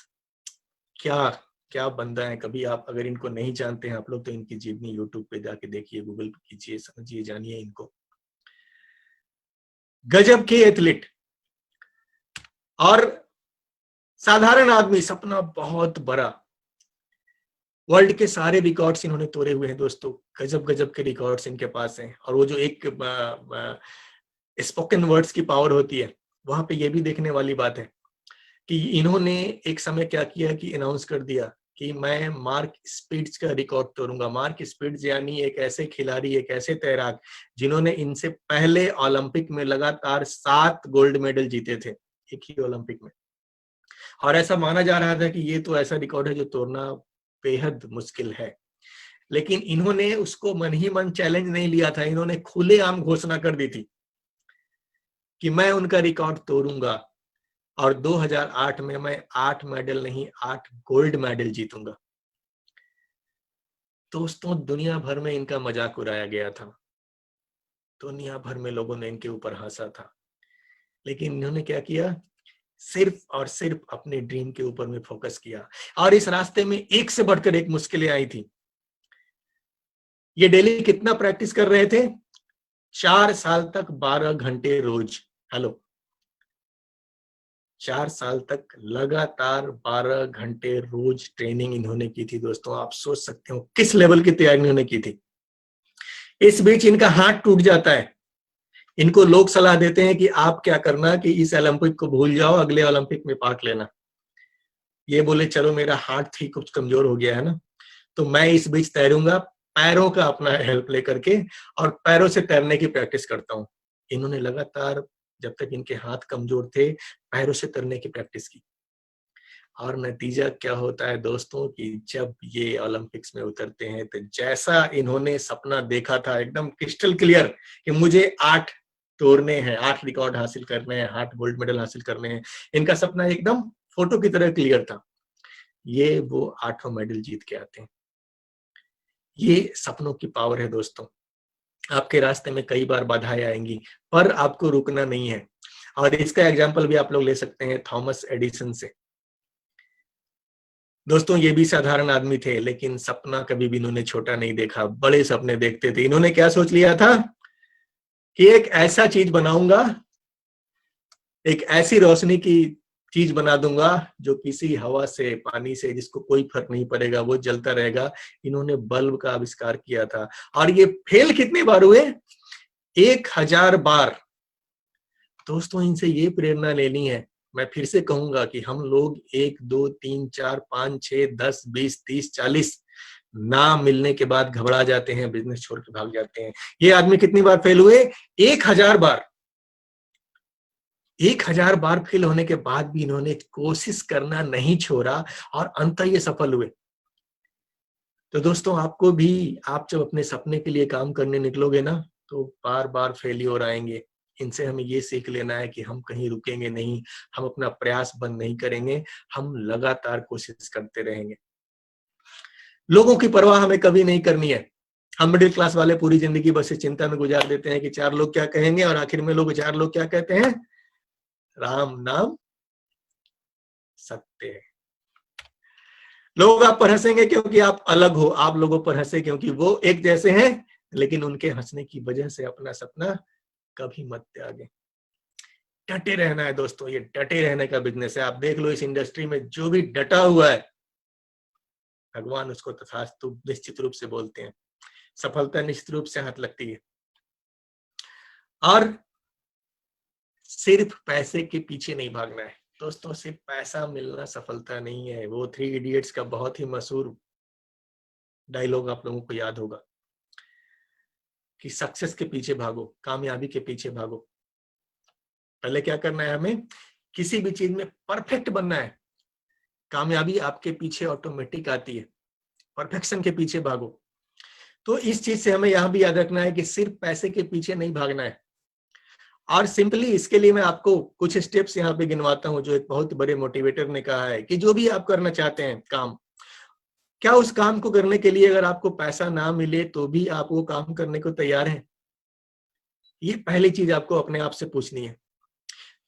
क्या क्या बंदा है। कभी आप अगर इनको नहीं जानते हैं आप लोग, तो इनकी जीवनी यूट्यूब पे जाके देखिए, गूगल कीजिए, समझिए, जानिए इनको। गजब के एथलीट और साधारण आदमी, सपना बहुत बड़ा। वर्ल्ड के सारे रिकॉर्ड्स इन्होंने तोड़े हुए हैं दोस्तों। गजब गजब के रिकॉर्ड्स इनके पास हैं। और वो जो एक स्पोकन वर्ड्स की पावर होती है, वहां पे ये भी देखने वाली बात है कि इन्होंने एक समय क्या किया कि अनाउंस कर दिया कि मैं मार्क स्पिट्ज का रिकॉर्ड तोड़ूंगा। मार्क स्पिट्ज यानी एक ऐसे खिलाड़ी, एक ऐसे तैराक जिन्होंने इनसे पहले ओलंपिक में लगातार 7 गोल्ड मेडल जीते थे, एक ही ओलंपिक में। और ऐसा माना जा रहा था कि ये तो ऐसा रिकॉर्ड है जो तोड़ना बेहद मुश्किल है। लेकिन इन्होंने उसको मन ही मन चैलेंज नहीं लिया था, इन्होंने खुलेआम घोषणा कर दी थी कि मैं उनका रिकॉर्ड तोड़ूंगा। और 2008 में मैं 8 मेडल नहीं, 8 गोल्ड मेडल जीतूंगा। दोस्तों, दुनिया भर में इनका मजाक उड़ाया गया था, दुनिया भर में लोगों ने इनके ऊपर हंसा था, लेकिन इन्होंने क्या किया? सिर्फ और सिर्फ अपने ड्रीम के ऊपर में फोकस किया। और इस रास्ते में एक से बढ़कर एक मुश्किलें आई थी। ये डेली कितना प्रैक्टिस कर रहे थे? 4 साल तक 12 घंटे रोज। हेलो, 4 साल तक लगातार 12 घंटे रोज ट्रेनिंग इन्होंने की थी। दोस्तों, आप सोच सकते हो किस लेवल की तैयारी इन्होंने की थी। इस बीच इनका हाथ टूट जाता है। इनको लोग सलाह देते हैं कि आप क्या करना कि इस ओलंपिक को भूल जाओ, अगले ओलंपिक में पार्ट लेना। ये बोले चलो मेरा हाथ ही कुछ कमजोर हो गया है ना, तो मैं इस बीच तैरूंगा, पैरों का अपना हेल्प लेकर के, और पैरों से तैरने की प्रैक्टिस करता हूँ। इन्होंने लगातार, जब तक इनके हाथ कमजोर थे, पैरों से तैरने की प्रैक्टिस की। और नतीजा क्या होता है दोस्तों कि जब ये ओलंपिक्स में उतरते हैं तो जैसा इन्होंने सपना देखा था, एकदम क्रिस्टल क्लियर कि मुझे 8 तोड़ने हैं, 8 रिकॉर्ड हासिल करने हैं, 8 गोल्ड मेडल हासिल करने हैं। इनका सपना एकदम फोटो की तरह क्लियर था। ये वो 8 मेडल जीत के आते हैं। ये सपनों की पावर है दोस्तों। आपके रास्ते में कई बार बाधाएं आएंगी, पर आपको रुकना नहीं है। और इसका एग्जाम्पल भी आप लोग ले सकते हैं थॉमस एडिसन से। दोस्तों, ये भी साधारण आदमी थे, लेकिन सपना कभी भी इन्होंने छोटा नहीं देखा, बड़े सपने देखते थे। इन्होंने क्या सोच लिया था कि एक ऐसा चीज बनाऊंगा, एक ऐसी रोशनी की चीज बना दूंगा जो किसी हवा से, पानी से, जिसको कोई फर्क नहीं पड़ेगा, वो जलता रहेगा। इन्होंने बल्ब का आविष्कार किया था। और ये फेल कितनी बार हुए? 1000 बार। दोस्तों, इनसे ये प्रेरणा लेनी है। मैं फिर से कहूंगा कि हम लोग 1 2 3 4 5 6 10 20 30 40 ना मिलने के बाद घबरा जाते हैं, बिजनेस छोड़ के भाग जाते हैं। ये आदमी कितनी बार फेल हुए? 1000 बार। 1000 बार फेल होने के बाद भी इन्होंने कोशिश करना नहीं छोड़ा और अंततः ये सफल हुए। तो दोस्तों आपको भी, आप जब अपने सपने के लिए काम करने निकलोगे ना, तो बार बार फेल्योर आएंगे। इनसे हमें ये सीख लेना है कि हम कहीं रुकेंगे नहीं, हम अपना प्रयास बंद नहीं करेंगे, हम लगातार कोशिश करते रहेंगे। लोगों की परवाह हमें कभी नहीं करनी है। हम मिडिल क्लास वाले पूरी जिंदगी बस इस चिंता में गुजार देते हैं कि 4 लोग क्या कहेंगे, और आखिर में लोग 4 लोग क्या कहते हैं? राम नाम सत्य है। लोग आप पर हंसेंगे क्योंकि आप अलग हो, आप लोगों पर हंसे क्योंकि वो एक जैसे हैं, लेकिन उनके हंसने की वजह से अपना सपना कभी मत त्यागे। डटे रहना है दोस्तों, ये डटे रहने का बिजनेस है। आप देख लो इस इंडस्ट्री में जो भी डटा हुआ है, भगवान उसको तथास्तु निश्चित रूप से बोलते हैं। सफलता निश्चित रूप से हाथ लगती है। और सिर्फ पैसे के पीछे नहीं भागना है दोस्तों। सिर्फ पैसा मिलना सफलता नहीं है। वो 3 इडियट्स का बहुत ही मशहूर डायलॉग आप लोगों को याद होगा कि सक्सेस के पीछे भागो, कामयाबी के पीछे भागो। पहले क्या करना है? हमें किसी भी चीज में परफेक्ट बनना है। कामयाबी आपके पीछे ऑटोमेटिक आती है। परफेक्शन के पीछे भागो। तो इस चीज से हमें यहां भी याद रखना है कि सिर्फ पैसे के पीछे नहीं भागना है। और सिंपली इसके लिए मैं आपको कुछ स्टेप्स यहाँ पे गिनवाता हूँ, जो एक बहुत बड़े मोटिवेटर ने कहा है कि जो भी आप करना चाहते हैं काम, क्या उस काम को करने के लिए अगर आपको पैसा ना मिले तो भी आप वो काम करने को तैयार हैं? ये पहली चीज आपको अपने आप से पूछनी है।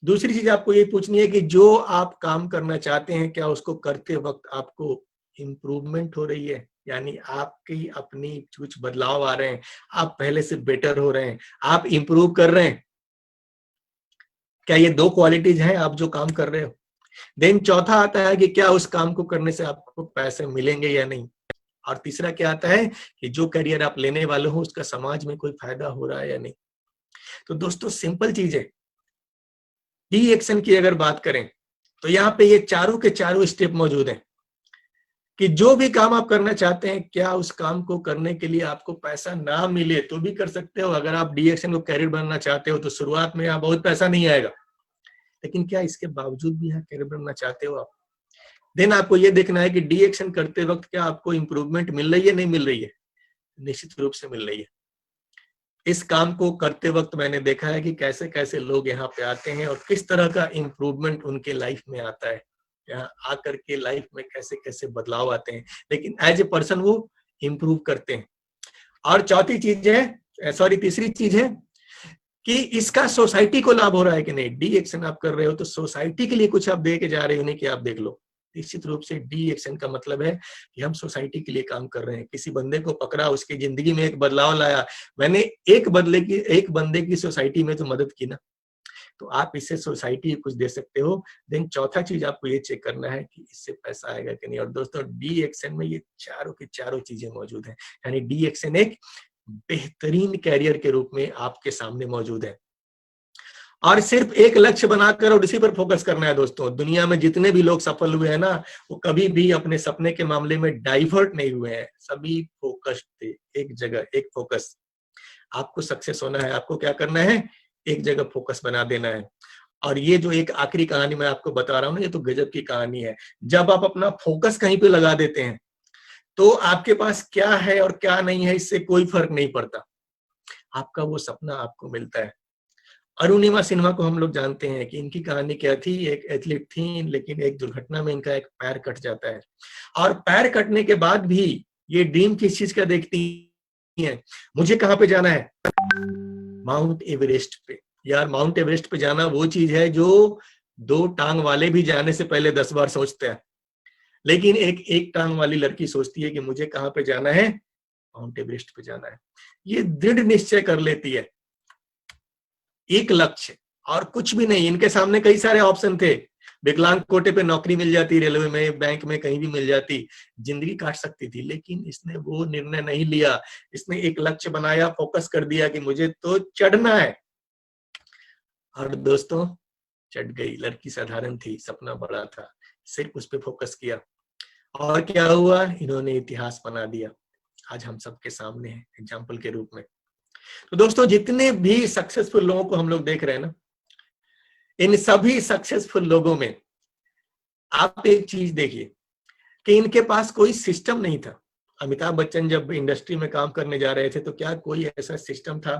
दूसरी चीज आपको ये पूछनी है कि जो आप काम करना चाहते हैं, क्या उसको करते वक्त आपको इम्प्रूवमेंट हो रही है? यानी आपकी अपनी कुछ बदलाव आ रहे हैं, आप पहले से बेटर हो रहे हैं, आप इम्प्रूव कर रहे हैं। क्या ये 2 क्वालिटीज हैं आप जो काम कर रहे हो? देन चौथा आता है कि क्या उस काम को करने से आपको पैसे मिलेंगे या नहीं? और तीसरा क्या आता है कि जो करियर आप लेने वाले हो उसका समाज में कोई फायदा हो रहा है या नहीं? तो दोस्तों सिंपल चीज है। डी एक्शन की अगर बात करें तो यहाँ पे ये चारों के चारों स्टेप मौजूद हैं कि जो भी काम आप करना चाहते हैं, क्या उस काम को करने के लिए आपको पैसा ना मिले तो भी कर सकते हो। अगर आप डी एक्शन को कैरियर बनना चाहते हो तो शुरुआत में यहाँ बहुत पैसा नहीं आएगा, लेकिन क्या इसके बावजूद भी यहाँ कैरियर बनना चाहते हो आप? देन आपको ये देखना है कि डी एक्शन करते वक्त क्या आपको इंप्रूवमेंट मिल रही है, नहीं मिल रही है? निश्चित रूप से मिल रही है। इस काम को करते वक्त मैंने देखा है कि कैसे कैसे लोग यहाँ पे आते हैं और किस तरह का इम्प्रूवमेंट उनके लाइफ में आता है। यहाँ आकर के लाइफ में कैसे कैसे बदलाव आते हैं, लेकिन एज ए पर्सन वो इम्प्रूव करते हैं। और चौथी चीज है, सॉरी तीसरी चीज है कि इसका सोसाइटी को लाभ हो रहा है कि नहीं। डी एक्शन आप कर रहे हो तो सोसाइटी के लिए कुछ आप दे के जा रहे हो, नहीं कि आप देख लो। निश्चित रूप से डी एक्शन का मतलब है कि हम सोसाइटी के लिए काम कर रहे हैं। किसी बंदे को पकड़ा, उसकी जिंदगी में एक बदलाव लाया, मैंने एक बंदे की सोसाइटी में तो मदद की ना, तो आप इससे सोसाइटी कुछ दे सकते हो। देन चौथा चीज आपको ये चेक करना है कि इससे पैसा आएगा कि नहीं। और दोस्तों डी एक्शन में ये चारों की चारों चीजें मौजूद हैं। यानी डी एक्शन एक बेहतरीन कैरियर के रूप में आपके सामने मौजूद है। और सिर्फ एक लक्ष्य बनाकर और इसी पर फोकस करना है दोस्तों। दुनिया में जितने भी लोग सफल हुए हैं ना, वो कभी भी अपने सपने के मामले में डाइवर्ट नहीं हुए हैं। सभी फोकस्ड थे, एक जगह, एक फोकस। आपको सक्सेस होना है, आपको क्या करना है? एक जगह फोकस बना देना है। और ये जो एक आखिरी कहानी मैं आपको बता रहा हूँ ना, ये तो गजब की कहानी है। जब आप अपना फोकस कहीं पे लगा देते हैं तो आपके पास क्या है और क्या नहीं है इससे कोई फर्क नहीं पड़ता। आपका वो सपना आपको मिलता है। अरुणिमा सिन्हा को हम लोग जानते हैं कि इनकी कहानी क्या थी। एक एथलीट थी, लेकिन एक दुर्घटना में इनका एक पैर कट जाता है। और पैर कटने के बाद भी ये ड्रीम किस चीज का देखती है? मुझे कहाँ पे जाना है? माउंट एवरेस्ट पे। यार माउंट एवरेस्ट पे जाना वो चीज है जो 2 टांग वाले भी जाने से पहले 10 बार सोचते हैं, लेकिन एक टांग वाली लड़की सोचती है कि मुझे कहाँ पे जाना है? माउंट एवरेस्ट पे जाना है। ये दृढ़ निश्चय कर लेती है, एक लक्ष्य और कुछ भी नहीं। इनके सामने कई सारे ऑप्शन थे। विकलांग कोटे पे नौकरी मिल जाती, रेलवे में, बैंक में, कहीं भी मिल जाती, जिंदगी काट सकती थी, लेकिन इसने वो निर्णय नहीं लिया। इसने एक लक्ष्य बनाया, फोकस कर दिया कि मुझे तो चढ़ना है। और दोस्तों चढ़ गई। लड़की साधारण थी, सपना बड़ा था, सिर्फ उस पर फोकस किया और क्या हुआ? इन्होंने इतिहास बना दिया। आज हम सबके सामने है एग्जाम्पल के रूप में। तो दोस्तों जितने भी सक्सेसफुल लोगों को हम लोग देख रहे हैं ना, इन सभी सक्सेसफुल लोगों में आप एक चीज देखिए कि इनके पास कोई सिस्टम नहीं था। अमिताभ बच्चन जब इंडस्ट्री में काम करने जा रहे थे तो क्या कोई ऐसा सिस्टम था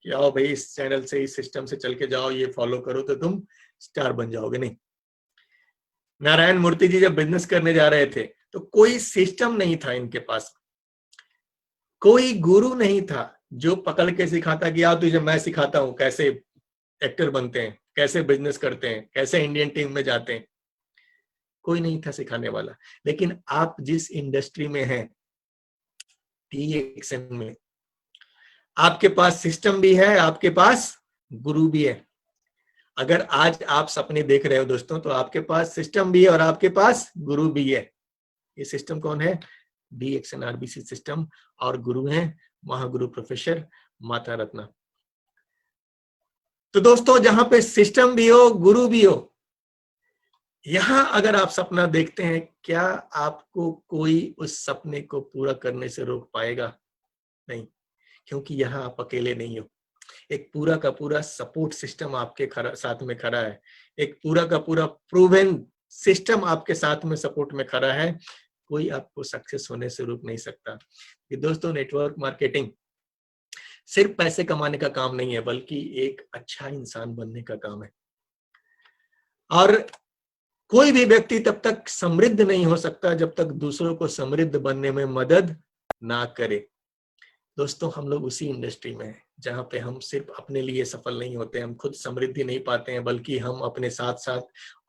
कि आओ भाई इस चैनल से, इस सिस्टम से चल के जाओ, ये फॉलो करो तो तुम स्टार बन जाओगे? नहीं। नारायण मूर्ति जी जब बिजनेस करने जा रहे थे तो कोई सिस्टम नहीं था इनके पास, कोई गुरु नहीं था जो पकड़ के सिखाता कि आओ तुझे मैं सिखाता हूं कैसे एक्टर बनते हैं, कैसे बिजनेस करते हैं, कैसे इंडियन टीम में जाते हैं। कोई नहीं था सिखाने वाला। लेकिन आप जिस इंडस्ट्री में हैं, DXN में, आपके पास सिस्टम भी है, आपके पास गुरु भी है। अगर आज आप सपने देख रहे हो दोस्तों, तो आपके पास सिस्टम भी है और आपके पास गुरु भी है। ये सिस्टम कौन है? DXN RBC सिस्टम, और गुरु हैं महागुरु प्रोफेसर माता रत्ना। तो दोस्तों, जहां पे सिस्टम भी हो, गुरु भी हो, यहां अगर आप सपना देखते हैं, क्या आपको कोई उस सपने को पूरा करने से रोक पाएगा? नहीं, क्योंकि यहां आप अकेले नहीं हो। एक पूरा का पूरा सपोर्ट सिस्टम आपके साथ में खड़ा है। एक पूरा का पूरा प्रूवन सिस्टम आपके साथ में सपोर्ट में खड़ा है। कोई आपको सक्सेस होने से रोक नहीं सकता। ये दोस्तों, नेटवर्क मार्केटिंग सिर्फ पैसे कमाने का काम नहीं है, बल्कि एक अच्छा इंसान बनने का काम है। और कोई भी व्यक्ति तब तक समृद्ध नहीं हो सकता जब तक दूसरों को समृद्ध बनने में मदद ना करे। दोस्तों, हम लोग उसी इंडस्ट्री में हैं जहां पे हम सिर्फ अपने लिए सफल नहीं होते, हम खुद समृद्धि नहीं पाते हैं, बल्कि हम अपने साथ साथ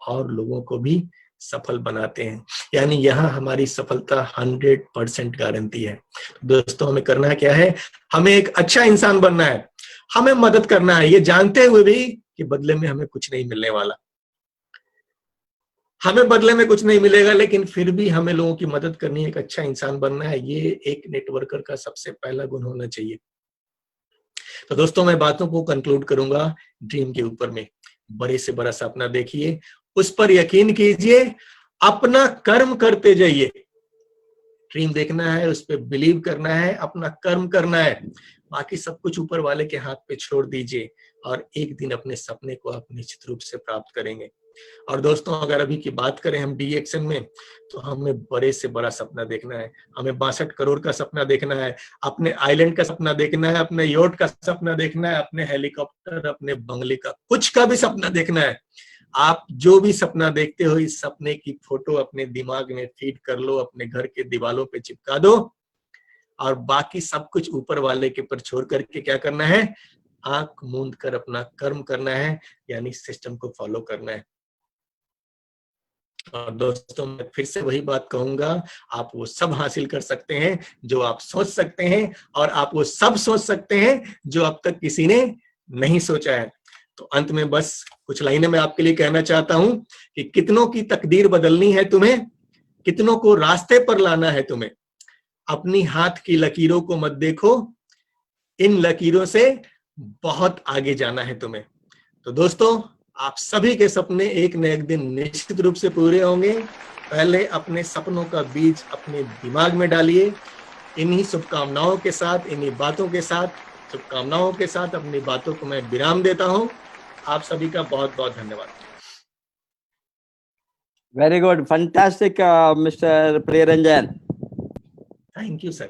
और लोगों को भी सफल बनाते हैं। यानी यहाँ हमारी सफलता 100% गारंटी है। दोस्तों, हमें करना क्या है? हमें एक अच्छा इंसान बनना है, हमें मदद करना है, ये जानते हुए भी कि बदले में हमें कुछ नहीं मिलने वाला। हमें बदले में कुछ नहीं मिलेगा, लेकिन फिर भी हमें लोगों की मदद करनी है, एक अच्छा इंसान बनना है। ये एक नेटवर्कर का सबसे पहला गुण होना चाहिए। तो दोस्तों, मैं बातों को कंक्लूड करूंगा ड्रीम के ऊपर में। बड़े से बड़ा सपना देखिए, उस पर यकीन कीजिए, अपना कर्म करते जाइए। ड्रीम देखना है, उस पर बिलीव करना है, अपना कर्म करना है, बाकी सब कुछ ऊपर वाले के हाथ पे छोड़ दीजिए, और एक दिन अपने सपने को आप निश्चित रूप से प्राप्त करेंगे। और दोस्तों, अगर अभी की बात करें हम DXN में, तो हमें बड़े से बड़ा सपना देखना है। हमें 62 करोड़ का सपना देखना है, अपने आइलैंड का सपना देखना है, अपने योट का सपना देखना है, अपने हेलीकॉप्टर, अपने बंगले का, कुछ का भी सपना देखना है। आप जो भी सपना देखते हो, इस सपने की फोटो अपने दिमाग में फीड कर लो, अपने घर के दीवारों पे चिपका दो, और बाकी सब कुछ ऊपर वाले के ऊपर छोड़ करके क्या करना है? आंख मूंद कर अपना कर्म करना है, यानी सिस्टम को फॉलो करना है। और दोस्तों, मैं फिर से वही बात कहूंगा, आप वो सब हासिल कर सकते हैं जो आप सोच सकते हैं, और आप वो सब सोच सकते हैं जो अब तक किसी ने नहीं सोचा है। तो अंत में बस कुछ लाइनें मैं आपके लिए कहना चाहता हूं कि कितनों की तकदीर बदलनी है तुम्हें, कितनों को रास्ते पर लाना है तुम्हें, अपनी हाथ की लकीरों को मत देखो, इन लकीरों से बहुत आगे जाना है तुम्हें। तो दोस्तों, आप सभी के सपने एक न एक दिन निश्चित रूप से पूरे होंगे। पहले अपने सपनों का बीज अपने दिमाग में डालिए। इन्हीं शुभकामनाओं के साथ, इन्हीं बातों के साथ, शुभकामनाओं के साथ अपनी बातों को मैं विराम देता हूं। आप सभी का बहुत बहुत धन्यवाद। Very good, fantastic mister Priyaranjan. Thank you sir.